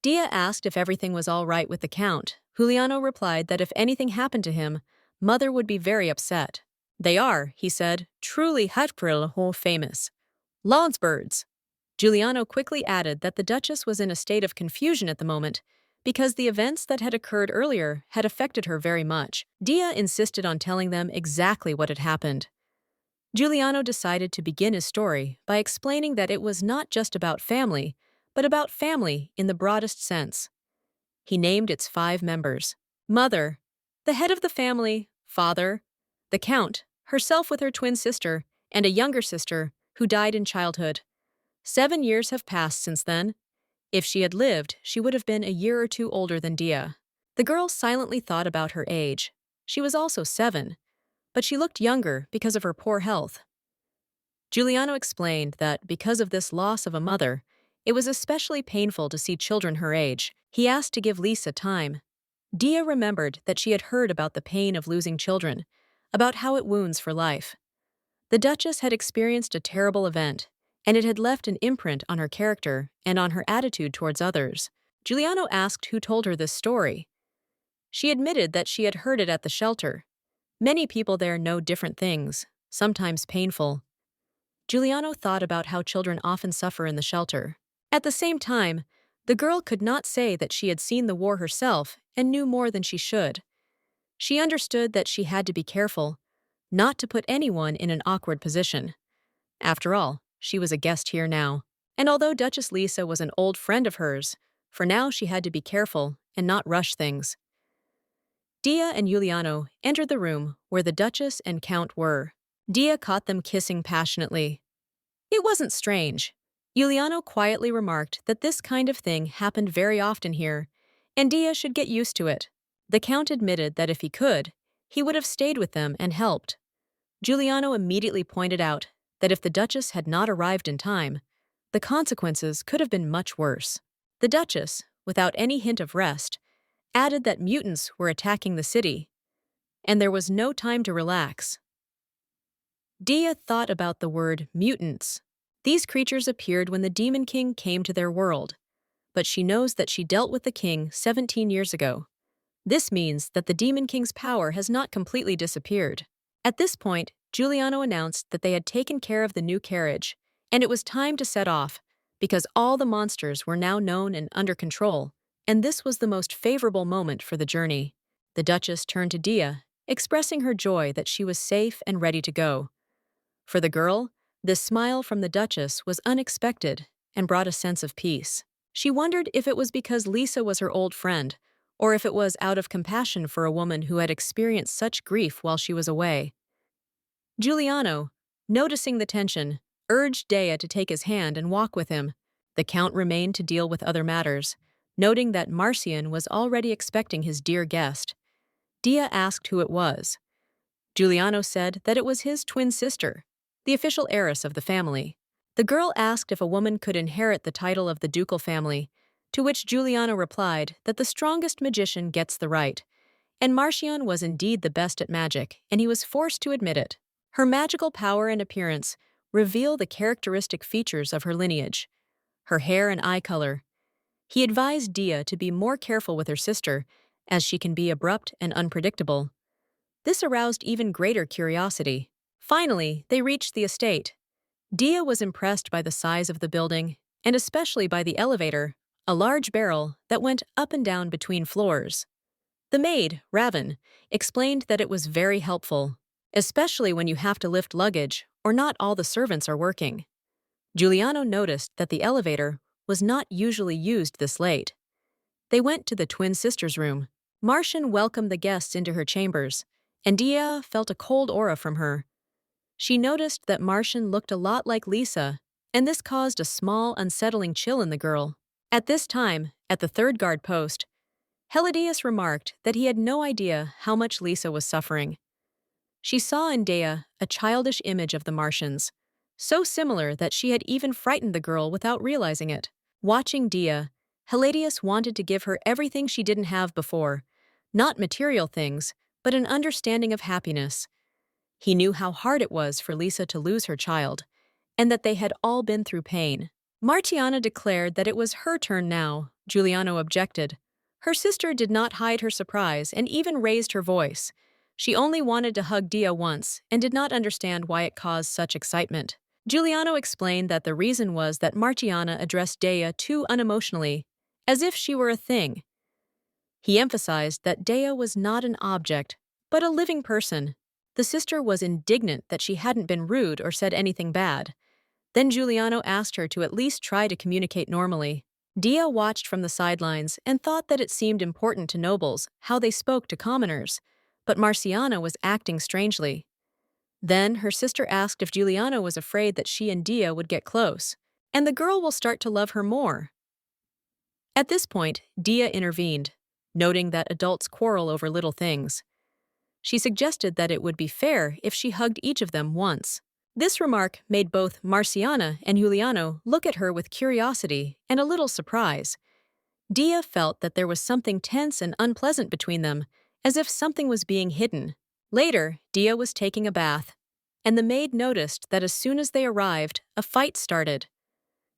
Dia asked if everything was all right with the Count. Giuliano replied that if anything happened to him, Mother would be very upset. They are, he said, truly hatpril famous. Law's birds. Giuliano quickly added that the Duchess was in a state of confusion at the moment, because the events that had occurred earlier had affected her very much. Dia insisted on telling them exactly what had happened. Giuliano decided to begin his story by explaining that it was not just about family, but about family in the broadest sense. He named its 5 members. Mother, the head of the family; father, the Count, herself with her twin sister, and a younger sister who died in childhood. 7 years have passed since then. If she had lived, she would have been a year or 2 older than Dia. The girl silently thought about her age. She was also 7, but she looked younger because of her poor health. Giuliano explained that because of this loss of a mother, it was especially painful to see children her age. He asked to give Lisa time. Dia remembered that she had heard about the pain of losing children, about how it wounds for life. The Duchess had experienced a terrible event, and it had left an imprint on her character and on her attitude towards others. Giuliano asked who told her this story. She admitted that she had heard it at the shelter. Many people there know different things, sometimes painful. Giuliano thought about how children often suffer in the shelter. At the same time, the girl could not say that she had seen the war herself and knew more than she should. She understood that she had to be careful, not to put anyone in an awkward position. After all, she was a guest here now. And although Duchess Lisa was an old friend of hers, for now she had to be careful and not rush things. Dia and Giuliano entered the room where the Duchess and Count were. Dia caught them kissing passionately. It wasn't strange. Giuliano quietly remarked that this kind of thing happened very often here, and Dia should get used to it. The Count admitted that if he could, he would have stayed with them and helped. Giuliano immediately pointed out that if the Duchess had not arrived in time, the consequences could have been much worse. The Duchess, without any hint of rest, added that mutants were attacking the city, and there was no time to relax. Dia thought about the word mutants. These creatures appeared when the Demon King came to their world, but she knows that she dealt with the king 17 years ago. This means that the Demon King's power has not completely disappeared. At this point, Giuliano announced that they had taken care of the new carriage, and it was time to set off, because all the monsters were now known and under control, and this was the most favorable moment for the journey. The Duchess turned to Dia, expressing her joy that she was safe and ready to go. For the girl, this smile from the Duchess was unexpected and brought a sense of peace. She wondered if it was because Lisa was her old friend, or if it was out of compassion for a woman who had experienced such grief while she was away. Giuliano, noticing the tension, urged Dia to take his hand and walk with him. The Count remained to deal with other matters, noting that Marcian was already expecting his dear guest. Dia asked who it was. Giuliano said that it was his twin sister, the official heiress of the family. The girl asked if a woman could inherit the title of the ducal family, to which Giuliano replied that the strongest magician gets the right, and Marcian was indeed the best at magic, and he was forced to admit it. Her magical power and appearance reveal the characteristic features of her lineage, her hair and eye color. He advised Dia to be more careful with her sister, as she can be abrupt and unpredictable. This aroused even greater curiosity. Finally, they reached the estate. Dia was impressed by the size of the building, and especially by the elevator, a large barrel that went up and down between floors. The maid, Raven, explained that it was very helpful, especially when you have to lift luggage or not all the servants are working. Giuliano noticed that the elevator was not usually used this late. They went to the twin sisters' room. Martian welcomed the guests into her chambers, and Dia felt a cold aura from her. She noticed that Martian looked a lot like Lisa, and this caused a small, unsettling chill in the girl. At this time, at the third guard post, Heladius remarked that he had no idea how much Lisa was suffering. She saw in Dea a childish image of the Martians, so similar that she had even frightened the girl without realizing it. Watching Dea, Heladius wanted to give her everything she didn't have before, not material things, but an understanding of happiness. He knew how hard it was for Lisa to lose her child, and that they had all been through pain. Martiana declared that it was her turn now. Giuliano objected. Her sister did not hide her surprise and even raised her voice. She only wanted to hug Dia once and did not understand why it caused such excitement. Giuliano explained that the reason was that Martiana addressed Dea too unemotionally, as if she were a thing. He emphasized that Dea was not an object, but a living person. The sister was indignant that she hadn't been rude or said anything bad. Then Giuliano asked her to at least try to communicate normally. Dia watched from the sidelines and thought that it seemed important to nobles how they spoke to commoners, but Marciana was acting strangely. Then her sister asked if Giuliano was afraid that she and Dia would get close, and the girl will start to love her more. At this point, Dia intervened, noting that adults quarrel over little things. She suggested that it would be fair if she hugged each of them once. This remark made both Marciana and Giuliano look at her with curiosity and a little surprise. Dia felt that there was something tense and unpleasant between them, as if something was being hidden. Later, Dia was taking a bath, and the maid noticed that as soon as they arrived, a fight started.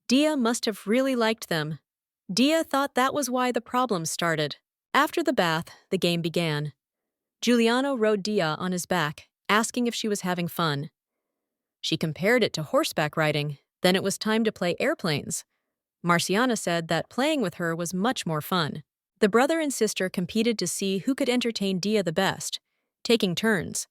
Dia must have really liked them. Dia thought that was why the problems started. After the bath, the game began. Giuliano rode Dia on his back, asking if she was having fun. She compared it to horseback riding, then it was time to play airplanes. Marciana said that playing with her was much more fun. The brother and sister competed to see who could entertain Dia the best, taking turns.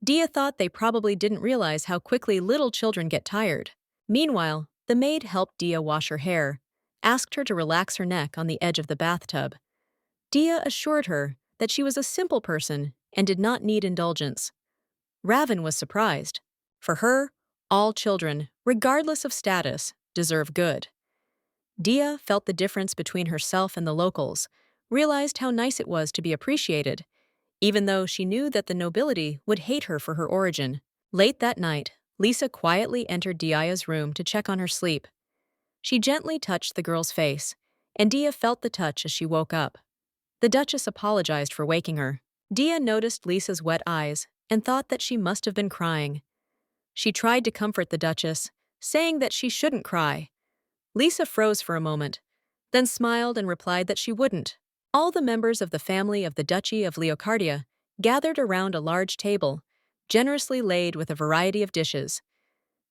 Dia thought they probably didn't realize how quickly little children get tired. Meanwhile, the maid helped Dia wash her hair, asked her to relax her neck on the edge of the bathtub. Dia assured her that she was a simple person and did not need indulgence. Raven was surprised. For her, all children, regardless of status, deserve good. Dia felt the difference between herself and the locals, realized how nice it was to be appreciated, even though she knew that the nobility would hate her for her origin. Late that night, Lisa quietly entered Dia's room to check on her sleep. She gently touched the girl's face, and Dia felt the touch as she woke up. The Duchess apologized for waking her. Dia noticed Lisa's wet eyes and thought that she must have been crying. She tried to comfort the Duchess, saying that she shouldn't cry. Lisa froze for a moment, then smiled and replied that she wouldn't. All the members of the family of the Duchy of Leocardia gathered around a large table, generously laid with a variety of dishes.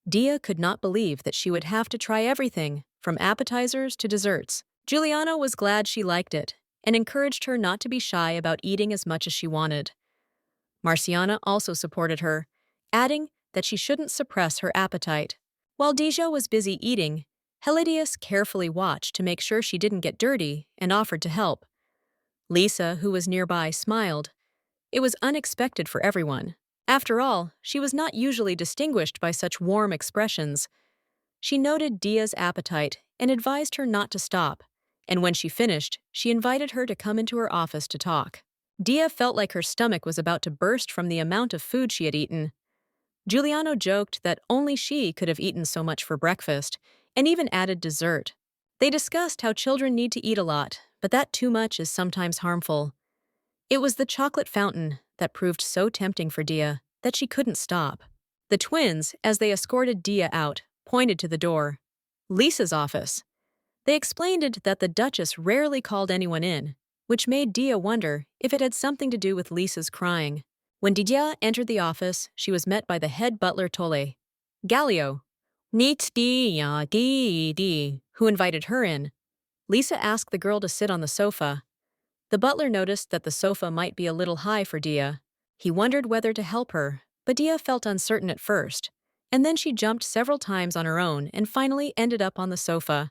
Dia could not believe that she would have to try everything, from appetizers to desserts. Giuliano was glad she liked it, and encouraged her not to be shy about eating as much as she wanted. Marciana also supported her, adding that she shouldn't suppress her appetite. While Dija was busy eating, Heladius carefully watched to make sure she didn't get dirty and offered to help. Lisa, who was nearby, smiled. It was unexpected for everyone. After all, she was not usually distinguished by such warm expressions. She noted Dia's appetite and advised her not to stop, and when she finished, she invited her to come into her office to talk. Dia felt like her stomach was about to burst from the amount of food she had eaten. Giuliano joked that only she could have eaten so much for breakfast, and even added dessert. They discussed how children need to eat a lot, but that too much is sometimes harmful. It was the chocolate fountain that proved so tempting for Dia that she couldn't stop. The twins, as they escorted Dia out, pointed to the door. Lisa's office. They explained it that the Duchess rarely called anyone in, which made Dia wonder if it had something to do with Lisa's crying. When Dia entered the office, she was met by the head butler Tole. Galileo, Neat Dia Di, who invited her in. Lisa asked the girl to sit on the sofa. The butler noticed that the sofa might be a little high for Dia. He wondered whether to help her, but Dia felt uncertain at first, and then she jumped several times on her own and finally ended up on the sofa.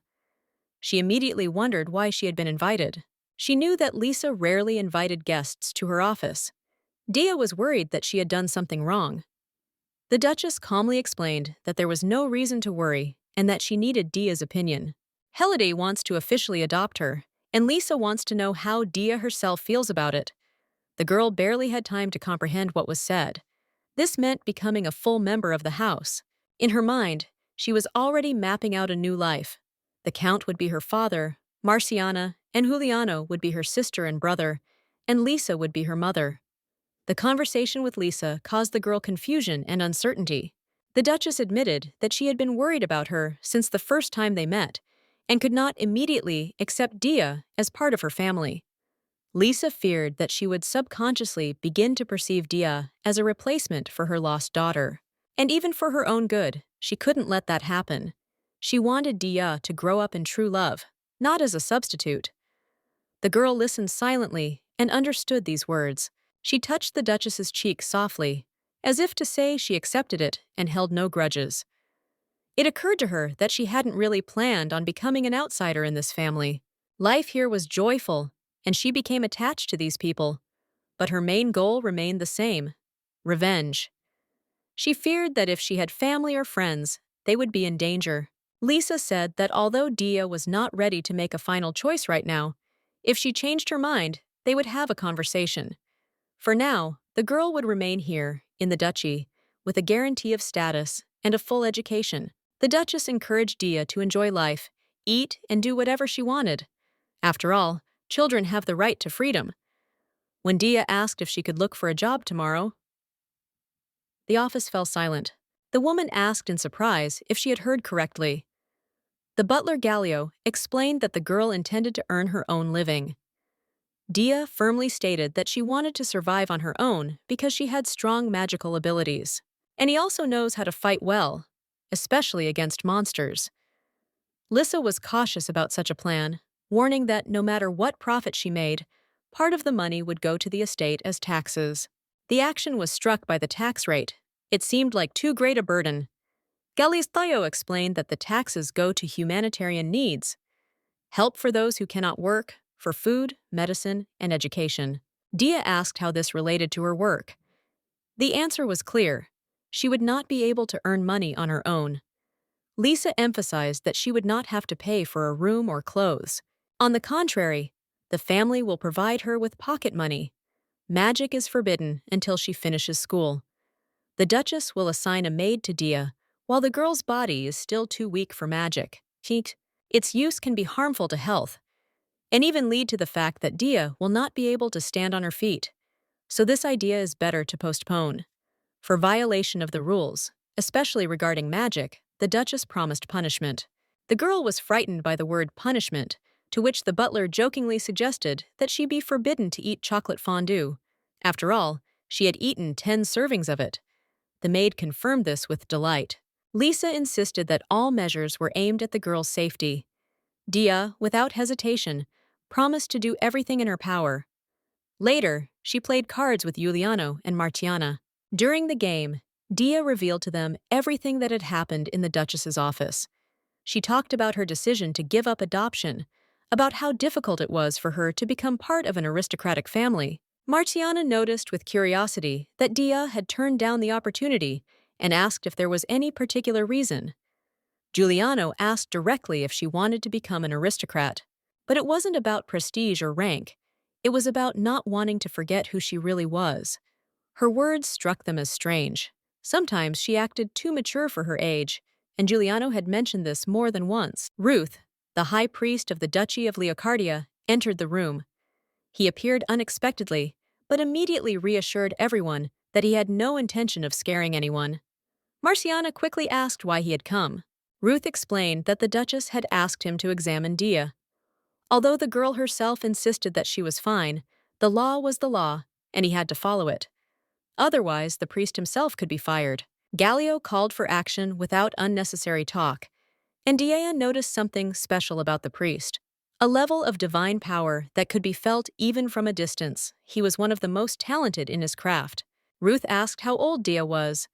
She immediately wondered why she had been invited. She knew that Lisa rarely invited guests to her office. Dia was worried that she had done something wrong. The Duchess calmly explained that there was no reason to worry and that she needed Dia's opinion. Heliday wants to officially adopt her, and Lisa wants to know how Dia herself feels about it. The girl barely had time to comprehend what was said. This meant becoming a full member of the house. In her mind, she was already mapping out a new life. The Count would be her father, Marciana and Juliano would be her sister and brother, and Lisa would be her mother. The conversation with Lisa caused the girl confusion and uncertainty. The Duchess admitted that she had been worried about her since the first time they met, and could not immediately accept Dia as part of her family. Lisa feared that she would subconsciously begin to perceive Dia as a replacement for her lost daughter. And even for her own good, she couldn't let that happen. She wanted Dia to grow up in true love, not as a substitute. The girl listened silently and understood these words. She touched the Duchess's cheek softly, as if to say she accepted it and held no grudges. It occurred to her that she hadn't really planned on becoming an outsider in this family. Life here was joyful, and she became attached to these people. But her main goal remained the same: revenge. She feared that if she had family or friends, they would be in danger. Lisa said that although Dia was not ready to make a final choice right now, if she changed her mind, they would have a conversation. For now, the girl would remain here, in the duchy, with a guarantee of status and a full education. The Duchess encouraged Dia to enjoy life, eat, and do whatever she wanted. After all, children have the right to freedom. When Dia asked if she could look for a job tomorrow, the office fell silent. The woman asked in surprise if she had heard correctly. The butler Galileo explained that the girl intended to earn her own living. Dia firmly stated that she wanted to survive on her own because she had strong magical abilities. And he also knows how to fight well, especially against monsters. Lisa was cautious about such a plan, warning that no matter what profit she made, part of the money would go to the estate as taxes. The action was struck by the tax rate. It seemed like too great a burden. Galisteo explained that the taxes go to humanitarian needs, help for those who cannot work, for food, medicine, and education. Dia asked how this related to her work. The answer was clear. She would not be able to earn money on her own. Lisa emphasized that she would not have to pay for a room or clothes. On the contrary, the family will provide her with pocket money. Magic is forbidden until she finishes school. The Duchess will assign a maid to Dia, while the girl's body is still too weak for magic. Its use can be harmful to health, and even lead to the fact that Dia will not be able to stand on her feet. So this idea is better to postpone. For violation of the rules, especially regarding magic, the Duchess promised punishment. The girl was frightened by the word punishment, to which the butler jokingly suggested that she be forbidden to eat chocolate fondue. After all, she had eaten 10 servings of it. The maid confirmed this with delight. Lisa insisted that all measures were aimed at the girl's safety. Dia, without hesitation, promised to do everything in her power. Later, she played cards with Giuliano and Marciana. During the game, Dia revealed to them everything that had happened in the Duchess's office. She talked about her decision to give up adoption, about how difficult it was for her to become part of an aristocratic family. Marciana noticed with curiosity that Dia had turned down the opportunity and asked if there was any particular reason. Giuliano asked directly if she wanted to become an aristocrat. But it wasn't about prestige or rank. It was about not wanting to forget who she really was. Her words struck them as strange. Sometimes she acted too mature for her age, and Giuliano had mentioned this more than once. Ruth, the high priest of the Duchy of Leocardia, entered the room. He appeared unexpectedly, but immediately reassured everyone that he had no intention of scaring anyone. Marciana quickly asked why he had come. Ruth explained that the Duchess had asked him to examine Dia. Although the girl herself insisted that she was fine, the law was the law, and he had to follow it. Otherwise, the priest himself could be fired. Galio called for action without unnecessary talk, and Dea noticed something special about the priest. A level of divine power that could be felt even from a distance. He was one of the most talented in his craft. Ruth asked how old Dea was.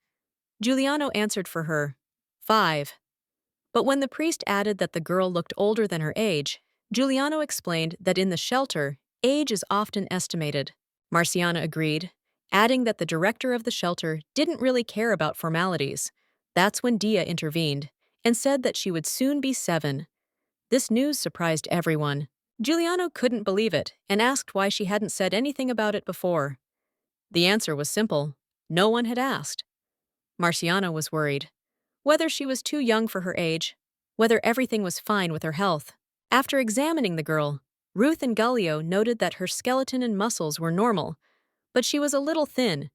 Giuliano answered for her, 5. But when the priest added that the girl looked older than her age, Giuliano explained that in the shelter, age is often estimated. Marciana agreed, adding that the director of the shelter didn't really care about formalities. That's when Dea intervened and said that she would soon be 7. This news surprised everyone. Giuliano couldn't believe it and asked why she hadn't said anything about it before. The answer was simple. No one had asked. Marciana was worried. Whether she was too young for her age, whether everything was fine with her health. After examining the girl, Ruth and Galio noted that her skeleton and muscles were normal, but she was a little thin.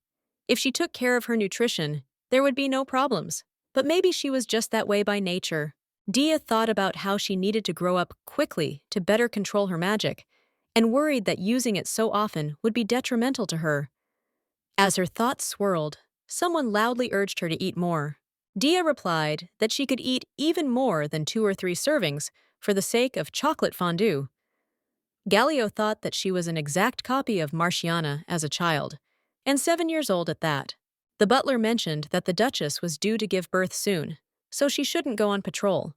If she took care of her nutrition, there would be no problems. But maybe she was just that way by nature. Dea thought about how she needed to grow up quickly to better control her magic, and worried that using it so often would be detrimental to her. As her thoughts swirled, someone loudly urged her to eat more. Dea replied that she could eat even more than 2 or 3 servings for the sake of chocolate fondue. Galio thought that she was an exact copy of Marciana as a child, and 7 years old at that. The butler mentioned that the Duchess was due to give birth soon, so she shouldn't go on patrol.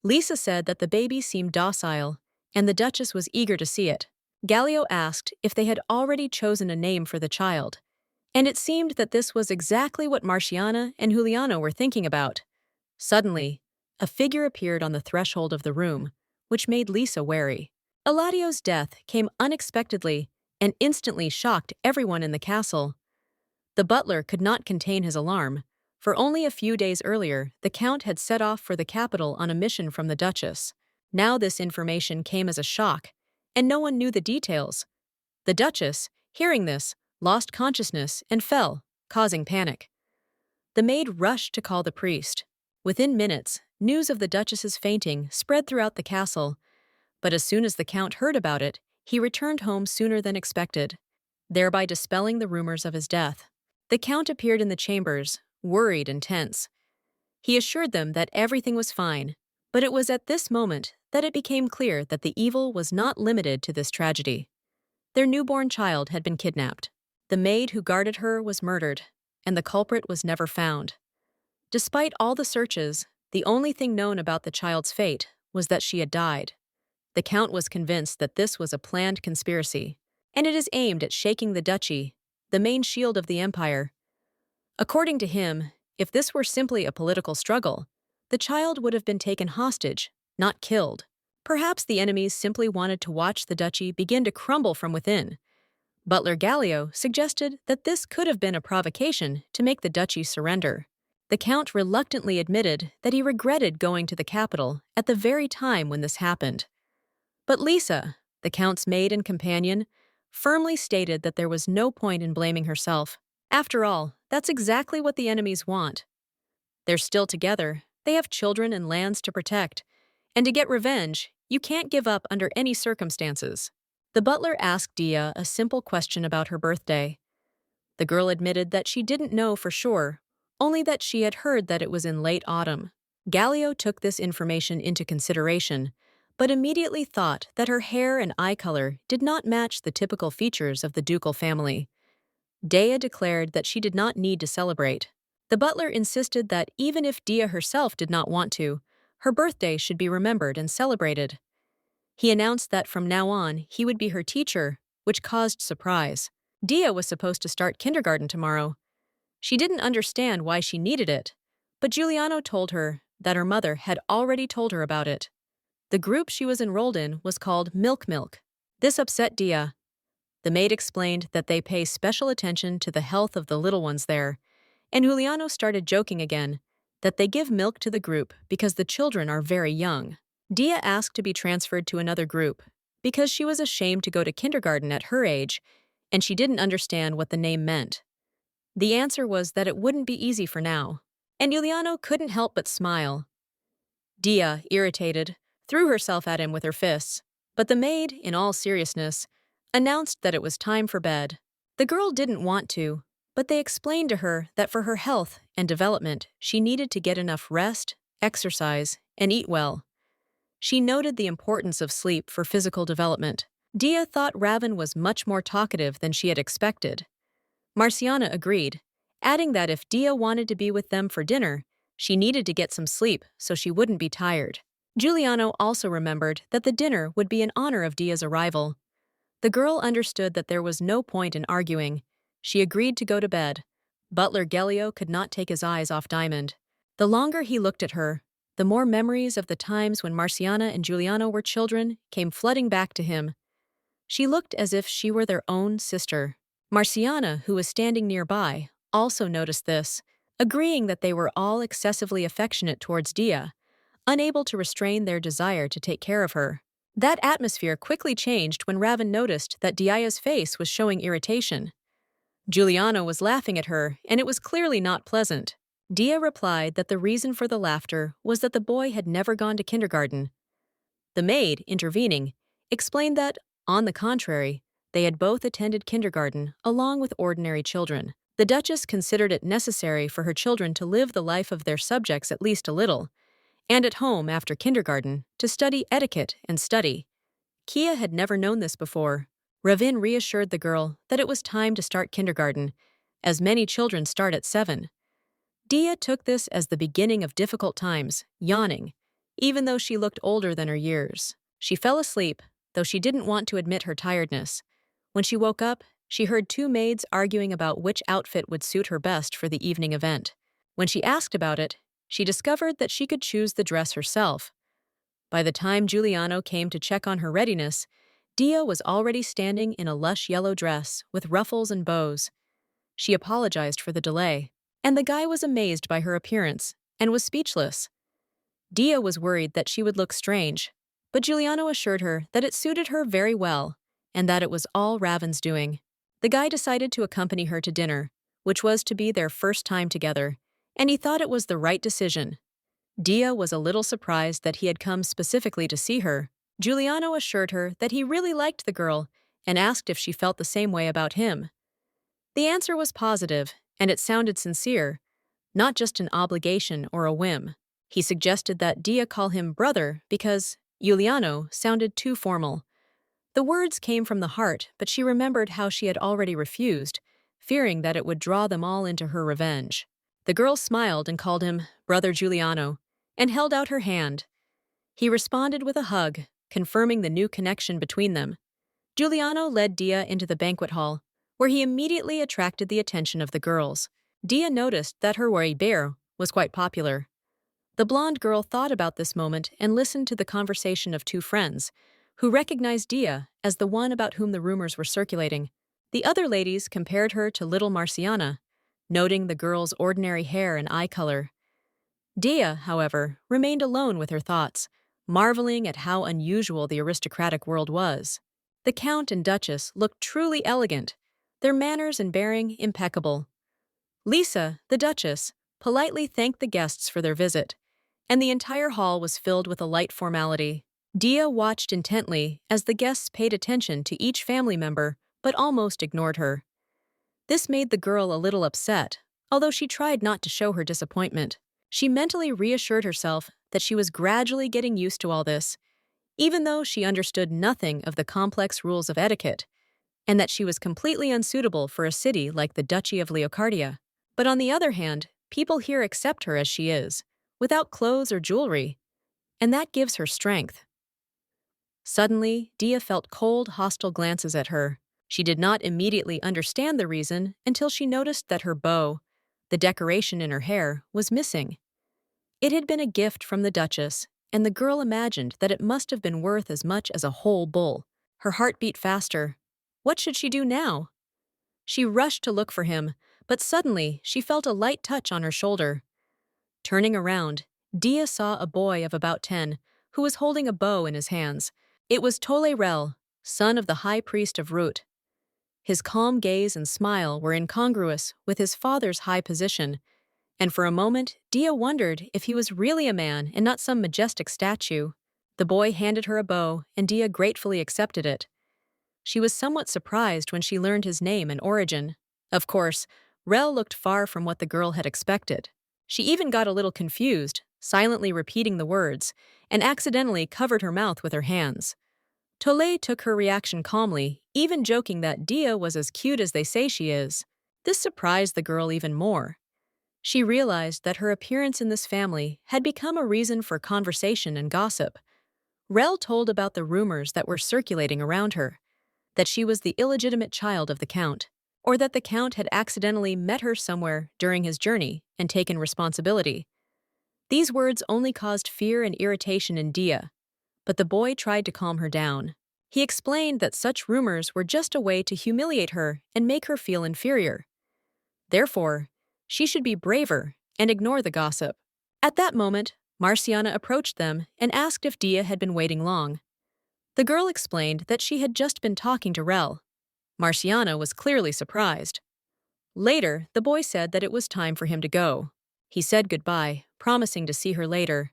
Lisa said that the baby seemed docile, and the Duchess was eager to see it. Galio asked if they had already chosen a name for the child, and it seemed that this was exactly what Marciana and Giuliano were thinking about. Suddenly, a figure appeared on the threshold of the room, which made Lisa wary. Eladio's death came unexpectedly and instantly shocked everyone in the castle. The butler could not contain his alarm, for only a few days earlier the Count had set off for the capital on a mission from the Duchess. Now this information came as a shock, and no one knew the details. The Duchess, hearing this, lost consciousness and fell, causing panic. The maid rushed to call the priest. Within minutes, news of the Duchess's fainting spread throughout the castle, but as soon as the Count heard about it, he returned home sooner than expected, thereby dispelling the rumors of his death. The Count appeared in the chambers, worried and tense. He assured them that everything was fine, but it was at this moment that it became clear that the evil was not limited to this tragedy. Their newborn child had been kidnapped. The maid who guarded her was murdered, and the culprit was never found. Despite all the searches, the only thing known about the child's fate was that she had died. The Count was convinced that this was a planned conspiracy, and it is aimed at shaking the duchy, the main shield of the empire. According to him, if this were simply a political struggle, the child would have been taken hostage, not killed. Perhaps the enemies simply wanted to watch the duchy begin to crumble from within. Butler Galio suggested that this could have been a provocation to make the duchy surrender. The Count reluctantly admitted that he regretted going to the capital at the very time when this happened. But Lisa, the Count's maid and companion, firmly stated that there was no point in blaming herself. After all, that's exactly what the enemies want. They're still together, they have children and lands to protect, and to get revenge, you can't give up under any circumstances. The butler asked Dea a simple question about her birthday. The girl admitted that she didn't know for sure, only that she had heard that it was in late autumn. Galio took this information into consideration, but immediately thought that her hair and eye color did not match the typical features of the ducal family. Dea declared that she did not need to celebrate. The butler insisted that even if Dea herself did not want to, her birthday should be remembered and celebrated. He announced that from now on he would be her teacher, which caused surprise. Dea was supposed to start kindergarten tomorrow. She didn't understand why she needed it, but Giuliano told her that her mother had already told her about it. The group she was enrolled in was called Milk Milk. This upset Dea. The maid explained that they pay special attention to the health of the little ones there, and Giuliano started joking again that they give milk to the group because the children are very young. Dea asked to be transferred to another group because she was ashamed to go to kindergarten at her age, and she didn't understand what the name meant. The answer was that it wouldn't be easy for now, and Giuliano couldn't help but smile. Dea, irritated, threw herself at him with her fists. But the maid, in all seriousness, announced that it was time for bed. The girl didn't want to, but they explained to her that for her health and development, she needed to get enough rest, exercise, and eat well. She noted the importance of sleep for physical development. Dia thought Raven was much more talkative than she had expected. Marciana agreed, adding that if Dia wanted to be with them for dinner, she needed to get some sleep so she wouldn't be tired. Giuliano also remembered that the dinner would be in honor of Dia's arrival. The girl understood that there was no point in arguing. She agreed to go to bed. Butler Gelio could not take his eyes off Diamond. The longer he looked at her, the more memories of the times when Marciana and Giuliano were children came flooding back to him. She looked as if she were their own sister. Marciana, who was standing nearby, also noticed this, agreeing that they were all excessively affectionate towards Dia, unable to restrain their desire to take care of her. That atmosphere quickly changed when Raven noticed that Dia's face was showing irritation. Giuliano was laughing at her, and it was clearly not pleasant. Dia replied that the reason for the laughter was that the boy had never gone to kindergarten. The maid, intervening, explained that, on the contrary, they had both attended kindergarten along with ordinary children. The Duchess considered it necessary for her children to live the life of their subjects at least a little, and at home after kindergarten to study etiquette and study. Kia had never known this before. Ravin reassured the girl that it was time to start kindergarten, as many children start at 7. Dia took this as the beginning of difficult times, yawning, even though she looked older than her years. She fell asleep, though she didn't want to admit her tiredness. When she woke up, she heard 2 maids arguing about which outfit would suit her best for the evening event. When she asked about it, she discovered that she could choose the dress herself. By the time Giuliano came to check on her readiness, Dia was already standing in a lush yellow dress with ruffles and bows. She apologized for the delay, and the guy was amazed by her appearance and was speechless. Dia was worried that she would look strange, but Giuliano assured her that it suited her very well and that it was all Raven's doing. The guy decided to accompany her to dinner, which was to be their first time together, and he thought it was the right decision. Dia was a little surprised that he had come specifically to see her. Giuliano assured her that he really liked the girl and asked if she felt the same way about him. The answer was positive, and it sounded sincere, not just an obligation or a whim. He suggested that Dia call him brother because Giuliano sounded too formal. The words came from the heart, but she remembered how she had already refused, fearing that it would draw them all into her revenge. The girl smiled and called him Brother Giuliano, and held out her hand. He responded with a hug, confirming the new connection between them. Giuliano led Dia into the banquet hall, where he immediately attracted the attention of the girls. Dia noticed that her Reborn was quite popular. The blonde girl thought about this moment and listened to the conversation of 2 friends, who recognized Dia as the one about whom the rumors were circulating. The other ladies compared her to little Marciana, noting the girl's ordinary hair and eye color. Dia, however, remained alone with her thoughts, marveling at how unusual the aristocratic world was. The Count and Duchess looked truly elegant, their manners and bearing impeccable. Lisa, the Duchess, politely thanked the guests for their visit, and the entire hall was filled with a light formality. Dia watched intently as the guests paid attention to each family member, but almost ignored her. This made the girl a little upset, although she tried not to show her disappointment. She mentally reassured herself that she was gradually getting used to all this, even though she understood nothing of the complex rules of etiquette, and that she was completely unsuitable for a city like the Duchy of Leocardia. But on the other hand, people here accept her as she is, without clothes or jewelry, and that gives her strength. Suddenly, Dia felt cold, hostile glances at her. She did not immediately understand the reason until she noticed that her bow, the decoration in her hair, was missing. It had been a gift from the Duchess, and the girl imagined that it must have been worth as much as a whole bull. Her heart beat faster. What should she do now? She rushed to look for him, but suddenly she felt a light touch on her shoulder. Turning around, Dia saw a boy of about 10, who was holding a bow in his hands. It was Tolerel, son of the high priest of Rut. His calm gaze and smile were incongruous with his father's high position, and for a moment Dia wondered if he was really a man and not some majestic statue. The boy handed her a bow, and Dia gratefully accepted it. She was somewhat surprised when she learned his name and origin. Of course, Rel looked far from what the girl had expected. She even got a little confused, silently repeating the words, and accidentally covered her mouth with her hands. Tole took her reaction calmly, even joking that Dia was as cute as they say she is. This surprised the girl even more. She realized that her appearance in this family had become a reason for conversation and gossip. Rel told about the rumors that were circulating around her, that she was the illegitimate child of the Count, or that the Count had accidentally met her somewhere during his journey and taken responsibility. These words only caused fear and irritation in Dia, but the boy tried to calm her down. He explained that such rumors were just a way to humiliate her and make her feel inferior. Therefore, she should be braver and ignore the gossip. At that moment, Marciana approached them and asked if Dia had been waiting long. The girl explained that she had just been talking to Rel. Marciana was clearly surprised. Later, the boy said that it was time for him to go. He said goodbye, promising to see her later.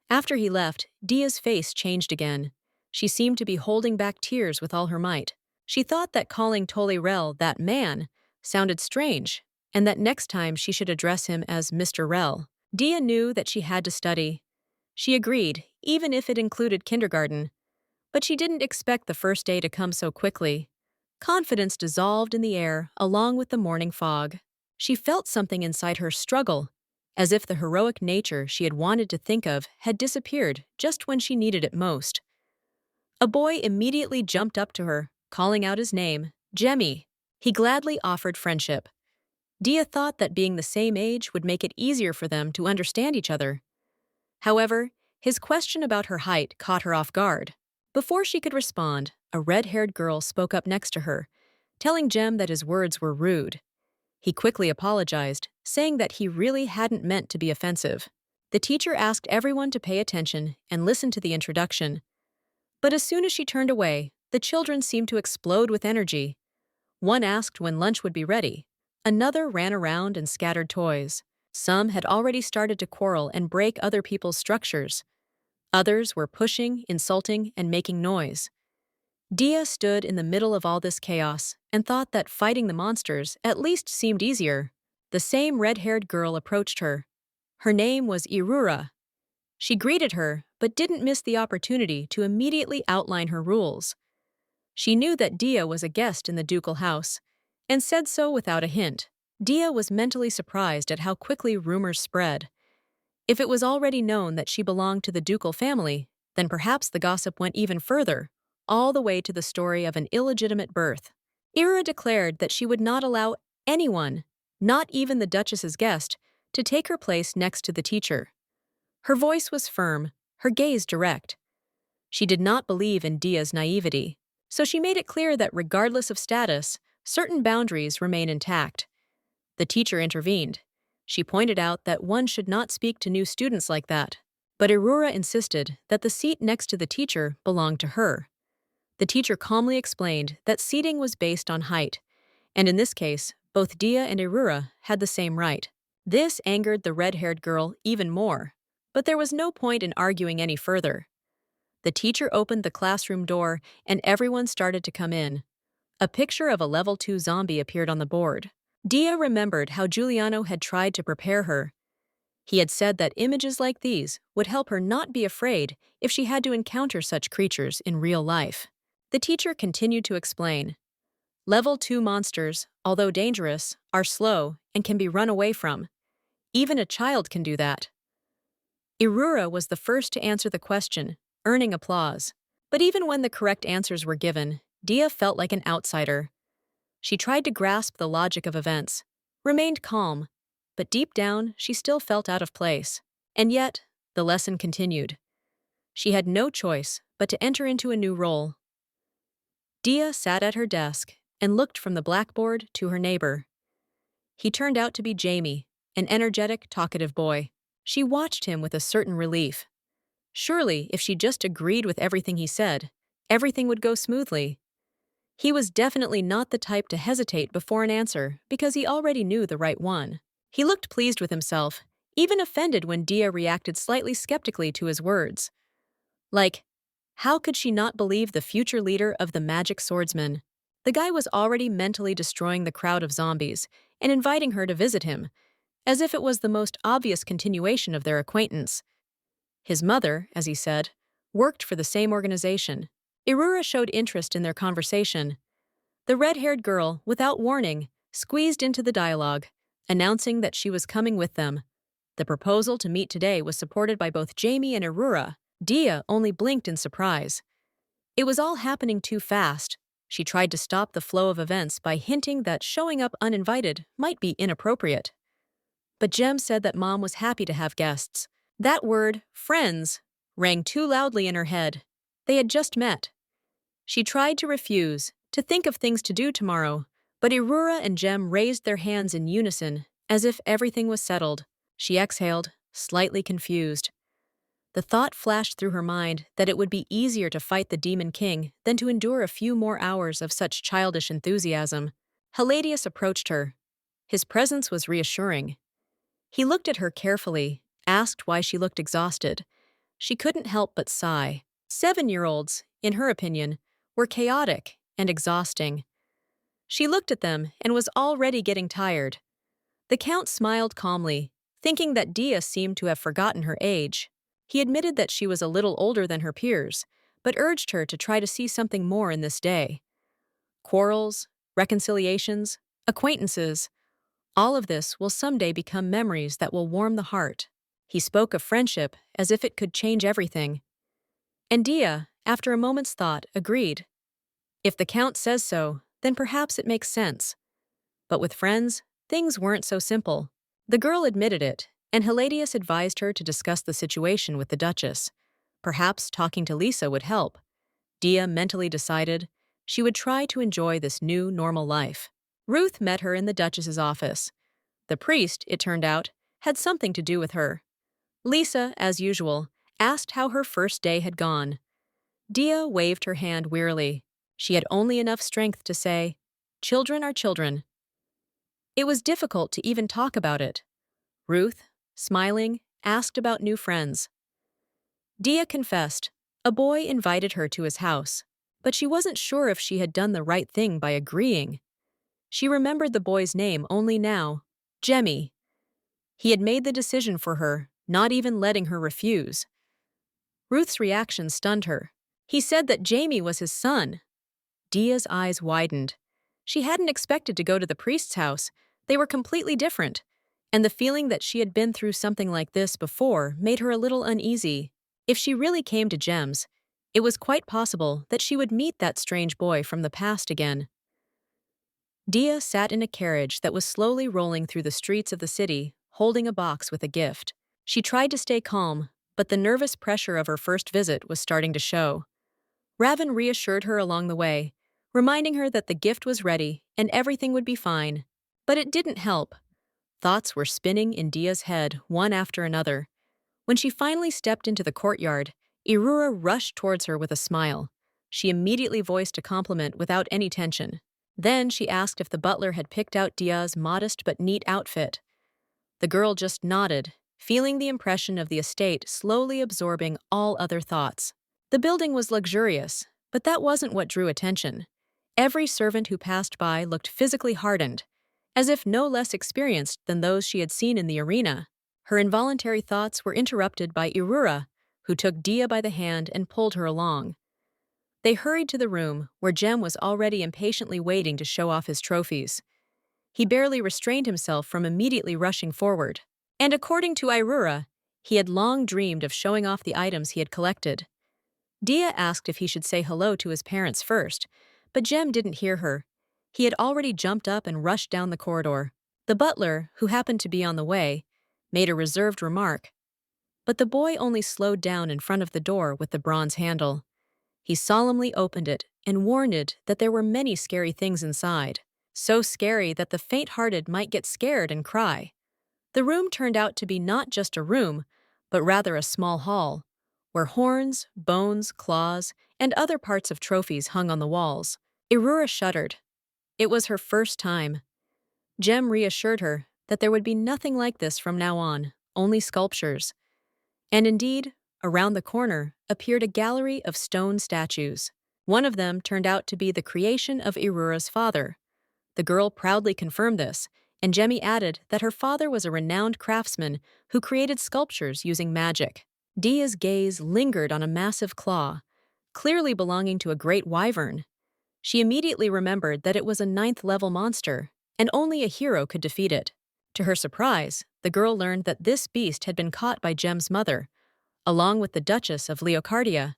After he left, Dia's face changed again. She seemed to be holding back tears with all her might. She thought that calling Tole Rel that man sounded strange, and that next time she should address him as Mr. Rel. Dia knew that she had to study. She agreed, even if it included kindergarten. But she didn't expect the first day to come so quickly. Confidence dissolved in the air along with the morning fog. She felt something inside her struggle, as if the heroic nature she had wanted to think of had disappeared just when she needed it most. A boy immediately jumped up to her, calling out his name, Jemmy. He gladly offered friendship. Dia thought that being the same age would make it easier for them to understand each other. However, his question about her height caught her off guard. Before she could respond, a red-haired girl spoke up next to her, telling Jem that his words were rude. He quickly apologized, saying that he really hadn't meant to be offensive. The teacher asked everyone to pay attention and listen to the introduction. But as soon as she turned away, the children seemed to explode with energy. One asked when lunch would be ready. Another ran around and scattered toys. Some had already started to quarrel and break other people's structures. Others were pushing, insulting, and making noise. Dia stood in the middle of all this chaos and thought that fighting the monsters at least seemed easier. The same red-haired girl approached her. Her name was Irura. She greeted her, but didn't miss the opportunity to immediately outline her rules. She knew that Dia was a guest in the ducal house, and said so without a hint. Dia was mentally surprised at how quickly rumors spread. If it was already known that she belonged to the ducal family, then perhaps the gossip went even further, all the way to the story of an illegitimate birth. Ira declared that she would not allow anyone, not even the Duchess's guest, to take her place next to the teacher. Her voice was firm, her gaze direct. She did not believe in Dia's naivety, so she made it clear that regardless of status, certain boundaries remain intact. The teacher intervened. She pointed out that one should not speak to new students like that, but Irura insisted that the seat next to the teacher belonged to her. The teacher calmly explained that seating was based on height, and in this case, both Dia and Irura had the same right. This angered the red-haired girl even more, but there was no point in arguing any further. The teacher opened the classroom door and everyone started to come in. A picture of a level 2 zombie appeared on the board. Dia remembered how Giuliano had tried to prepare her. He had said that images like these would help her not be afraid if she had to encounter such creatures in real life. The teacher continued to explain. Level 2 monsters, although dangerous, are slow and can be run away from. Even a child can do that. Irura was the first to answer the question, earning applause. But even when the correct answers were given, Dia felt like an outsider. She tried to grasp the logic of events, remained calm, but deep down she still felt out of place. And yet, the lesson continued. She had no choice but to enter into a new role. Dia sat at her desk and looked from the blackboard to her neighbor. He turned out to be Jamie, an energetic, talkative boy. She watched him with a certain relief. Surely, if she just agreed with everything he said, everything would go smoothly. He was definitely not the type to hesitate before an answer because he already knew the right one. He looked pleased with himself, even offended when Dia reacted slightly skeptically to his words. Like, How could she not believe the future leader of the magic swordsmen? The guy was already mentally destroying the crowd of zombies and inviting her to visit him, as if it was the most obvious continuation of their acquaintance. His mother, as he said, worked for the same organization. Irura showed interest in their conversation. The red-haired girl, without warning, squeezed into the dialogue, announcing that she was coming with them. The proposal to meet today was supported by both Jamie and Irura. Dia only blinked in surprise. It was all happening too fast. She tried to stop the flow of events by hinting that showing up uninvited might be inappropriate. But Jem said that Mom was happy to have guests. That word, friends, rang too loudly in her head. They had just met. She tried to refuse, to think of things to do tomorrow, but Irura and Jem raised their hands in unison, as if everything was settled. She exhaled, slightly confused. The thought flashed through her mind that it would be easier to fight the Demon King than to endure a few more hours of such childish enthusiasm. Halladius approached her. His presence was reassuring. He looked at her carefully, asked why she looked exhausted. She couldn't help but sigh. 7-year-olds, in her opinion, were chaotic and exhausting. She looked at them and was already getting tired. The Count smiled calmly, thinking that Dia seemed to have forgotten her age. He admitted that she was a little older than her peers, but urged her to try to see something more in this day. Quarrels, reconciliations, acquaintances, all of this will someday become memories that will warm the heart. He spoke of friendship as if it could change everything. And Dia, after a moment's thought, agreed. If the Count says so, then perhaps it makes sense. But with friends, things weren't so simple. The girl admitted it, and Halladius advised her to discuss the situation with the Duchess. Perhaps talking to Lisa would help. Dia mentally decided she would try to enjoy this new normal life. Ruth met her in the Duchess's office. The priest, it turned out, had something to do with her. Lisa, as usual, asked how her first day had gone. Dia waved her hand wearily. She had only enough strength to say, "Children are children." It was difficult to even talk about it. Ruth, smiling, asked about new friends. Dia confessed. A boy invited her to his house, but she wasn't sure if she had done the right thing by agreeing. She remembered the boy's name only now, Jemmy. He had made the decision for her, not even letting her refuse. Ruth's reaction stunned her. He said that Jamie was his son. Dia's eyes widened. She hadn't expected to go to the priest's house. They were completely different, and the feeling that she had been through something like this before made her a little uneasy. If she really came to Jem's, it was quite possible that she would meet that strange boy from the past again. Dia sat in a carriage that was slowly rolling through the streets of the city, holding a box with a gift. She tried to stay calm, but the nervous pressure of her first visit was starting to show. Raven reassured her along the way, reminding her that the gift was ready and everything would be fine. But it didn't help. Thoughts were spinning in Dia's head, one after another. When she finally stepped into the courtyard, Irura rushed towards her with a smile. She immediately voiced a compliment without any tension. Then she asked if the butler had picked out Dia's modest but neat outfit. The girl just nodded, feeling the impression of the estate slowly absorbing all other thoughts. The building was luxurious, but that wasn't what drew attention. Every servant who passed by looked physically hardened, as if no less experienced than those she had seen in the arena. Her involuntary thoughts were interrupted by Irura, who took Dia by the hand and pulled her along. They hurried to the room, where Jem was already impatiently waiting to show off his trophies. He barely restrained himself from immediately rushing forward. And according to Irura, he had long dreamed of showing off the items he had collected. Dia asked if he should say hello to his parents first, but Jem didn't hear her. He had already jumped up and rushed down the corridor. The butler, who happened to be on the way, made a reserved remark. But the boy only slowed down in front of the door with the bronze handle. He solemnly opened it and warned that there were many scary things inside. So scary that the faint-hearted might get scared and cry. The room turned out to be not just a room, but rather a small hall, where horns, bones, claws, and other parts of trophies hung on the walls. Irura shuddered. It was her first time. Jem reassured her that there would be nothing like this from now on, only sculptures. And indeed, around the corner, appeared a gallery of stone statues. One of them turned out to be the creation of Irura's father. The girl proudly confirmed this, and Jemmy added that her father was a renowned craftsman who created sculptures using magic. Dia's gaze lingered on a massive claw, clearly belonging to a great wyvern. She immediately remembered that it was a ninth-level monster, and only a hero could defeat it. To her surprise, the girl learned that this beast had been caught by Jem's mother, along with the Duchess of Leocardia.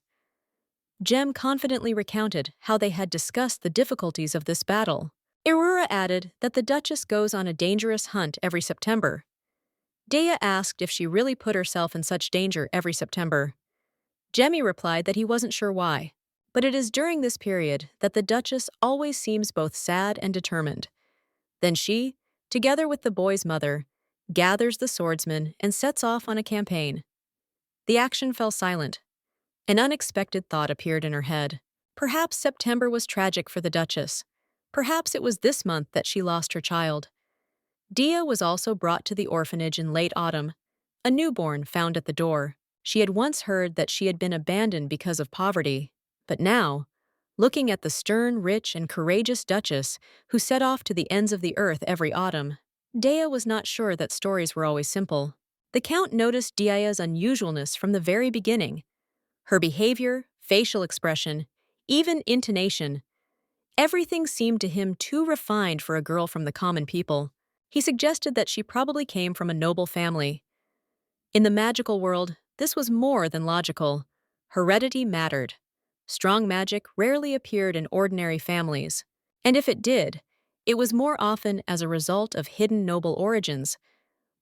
Jem confidently recounted how they had discussed the difficulties of this battle. Irura added that the Duchess goes on a dangerous hunt every September. Dea asked if she really put herself in such danger every September. Jemmy replied that he wasn't sure why, but it is during this period that the Duchess always seems both sad and determined. Then she, together with the boy's mother, gathers the swordsmen and sets off on a campaign. The action fell silent. An unexpected thought appeared in her head. Perhaps September was tragic for the Duchess. Perhaps it was this month that she lost her child. Dia was also brought to the orphanage in late autumn, a newborn found at the door. She had once heard that she had been abandoned because of poverty, but now, looking at the stern, rich, and courageous Duchess who set off to the ends of the earth every autumn, Dea was not sure that stories were always simple. The Count noticed Dia's unusualness from the very beginning. Her behavior, facial expression, even intonation, everything seemed to him too refined for a girl from the common people. He suggested that she probably came from a noble family. In the magical world, this was more than logical. Heredity mattered. Strong magic rarely appeared in ordinary families, and if it did, it was more often as a result of hidden noble origins.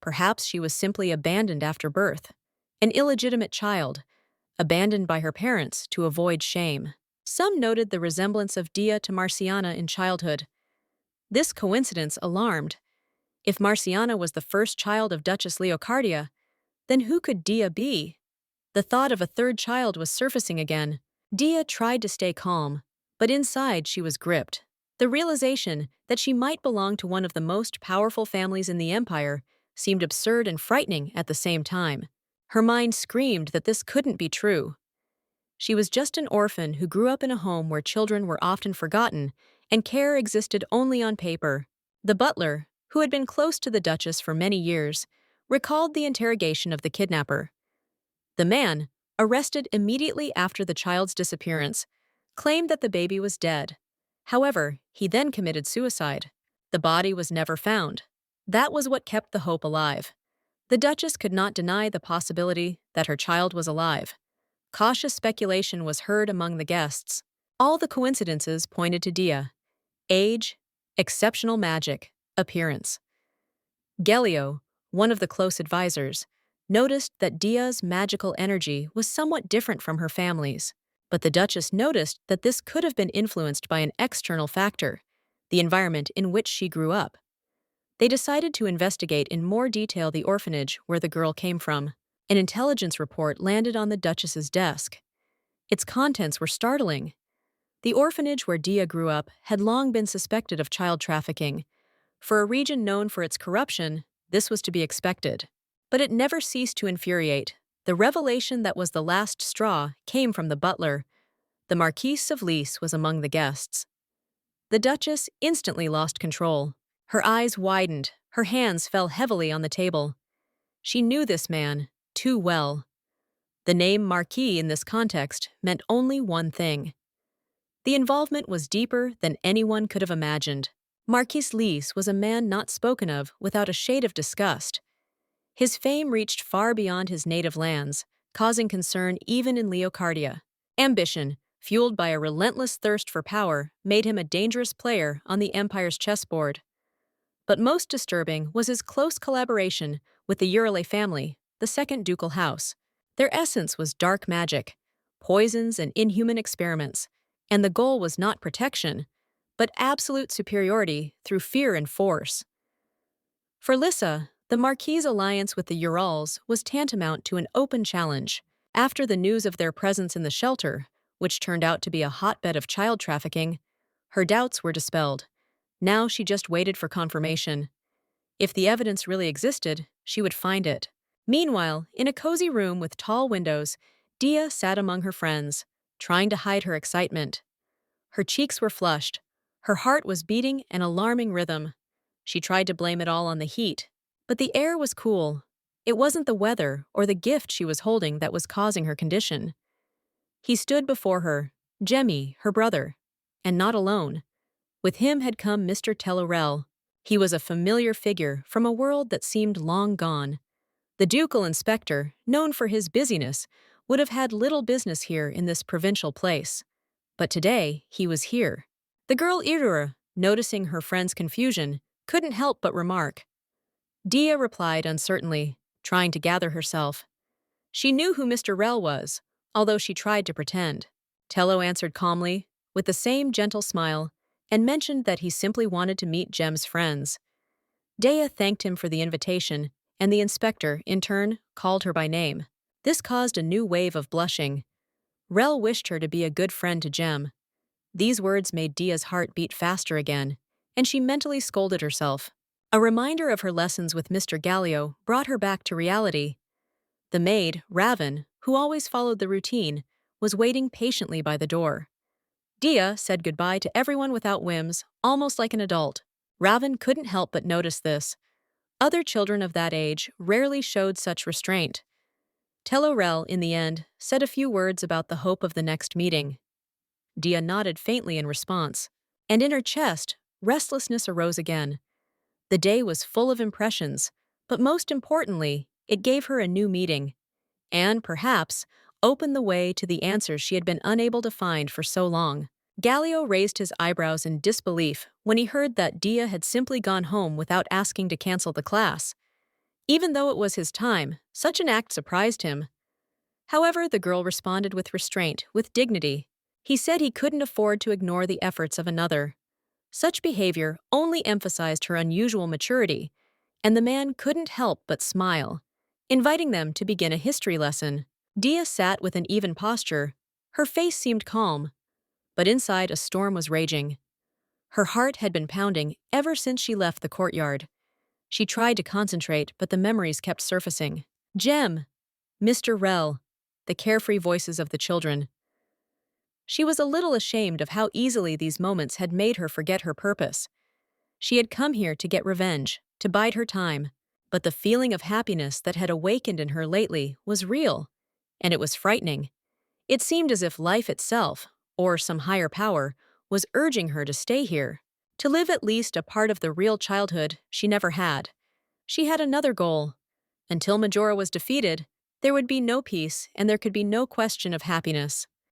Perhaps she was simply abandoned after birth, an illegitimate child, abandoned by her parents to avoid shame. Some noted the resemblance of Dia to Marciana in childhood. This coincidence alarmed. If Marciana was the first child of Duchess Leocardia, then who could Dia be? The thought of a third child was surfacing again. Dia tried to stay calm, but inside she was gripped. The realization that she might belong to one of the most powerful families in the empire seemed absurd and frightening at the same time. Her mind screamed that this couldn't be true. She was just an orphan who grew up in a home where children were often forgotten and care existed only on paper. The butler, who had been close to the Duchess for many years, recalled the interrogation of the kidnapper. The man, arrested immediately after the child's disappearance, claimed that the baby was dead. However, he then committed suicide. The body was never found. That was what kept the hope alive. The Duchess could not deny the possibility that her child was alive. Cautious speculation was heard among the guests. All the coincidences pointed to Dia: age, exceptional magic, appearance. Gelio, one of the close advisors, noticed that Dia's magical energy was somewhat different from her family's, but the Duchess noticed that this could have been influenced by an external factor, the environment in which she grew up. They decided to investigate in more detail the orphanage where the girl came from. An intelligence report landed on the Duchess's desk. Its contents were startling. The orphanage where Dia grew up had long been suspected of child trafficking. For a region known for its corruption, this was to be expected. But it never ceased to infuriate. The revelation that was the last straw came from the butler. The Marquise of Lys was among the guests. The Duchess instantly lost control. Her eyes widened, her hands fell heavily on the table. She knew this man too well. The name Marquis in this context meant only one thing. The involvement was deeper than anyone could have imagined. Marquis Lys was a man not spoken of without a shade of disgust. His fame reached far beyond his native lands, causing concern even in Leocardia. Ambition, fueled by a relentless thirst for power, made him a dangerous player on the empire's chessboard. But most disturbing was his close collaboration with the Urale family, the second ducal house. Their essence was dark magic, poisons and inhuman experiments, and the goal was not protection, but absolute superiority through fear and force. For Lissa, the Marquis' alliance with the Urals was tantamount to an open challenge. After the news of their presence in the shelter, which turned out to be a hotbed of child trafficking, her doubts were dispelled. Now she just waited for confirmation. If the evidence really existed, she would find it. Meanwhile, in a cozy room with tall windows, Dia sat among her friends, trying to hide her excitement. Her cheeks were flushed. Her heart was beating an alarming rhythm. She tried to blame it all on the heat, but the air was cool. It wasn't the weather or the gift she was holding that was causing her condition. He stood before her, Jemmy, her brother, and not alone. With him had come Mr. Tellurel. He was a familiar figure from a world that seemed long gone. The ducal inspector, known for his busyness, would have had little business here in this provincial place. But today, he was here. The girl Irura, noticing her friend's confusion, couldn't help but remark. Dia replied uncertainly, trying to gather herself. She knew who Mr. Rel was, although she tried to pretend. Tello answered calmly, with the same gentle smile, and mentioned that he simply wanted to meet Jem's friends. Dea thanked him for the invitation, and the inspector, in turn, called her by name. This caused a new wave of blushing. Rel wished her to be a good friend to Jem. These words made Dia's heart beat faster again, and she mentally scolded herself. A reminder of her lessons with Mr. Gallio brought her back to reality. The maid, Raven, who always followed the routine, was waiting patiently by the door. Dia said goodbye to everyone without whims, almost like an adult. Raven couldn't help but notice this. Other children of that age rarely showed such restraint. Tellurel, in the end, said a few words about the hope of the next meeting. Dia nodded faintly in response, and in her chest, restlessness arose again. The day was full of impressions, but most importantly, it gave her a new meaning, and, perhaps, opened the way to the answers she had been unable to find for so long. Gallio raised his eyebrows in disbelief when he heard that Dia had simply gone home without asking to cancel the class. Even though it was his time, such an act surprised him. However, the girl responded with restraint, with dignity. He said he couldn't afford to ignore the efforts of another. Such behavior only emphasized her unusual maturity, and the man couldn't help but smile, inviting them to begin a history lesson. Dia sat with an even posture. Her face seemed calm, but inside a storm was raging. Her heart had been pounding ever since she left the courtyard. She tried to concentrate, but the memories kept surfacing. Jem, Mr. Rel, the carefree voices of the children. She was a little ashamed of how easily these moments had made her forget her purpose. She had come here to get revenge, to bide her time, but the feeling of happiness that had awakened in her lately was real, and it was frightening. It seemed as if life itself, or some higher power, was urging her to stay here, to live at least a part of the real childhood she never had. She had another goal. Until Majora was defeated, there would be no peace and there could be no question of happiness.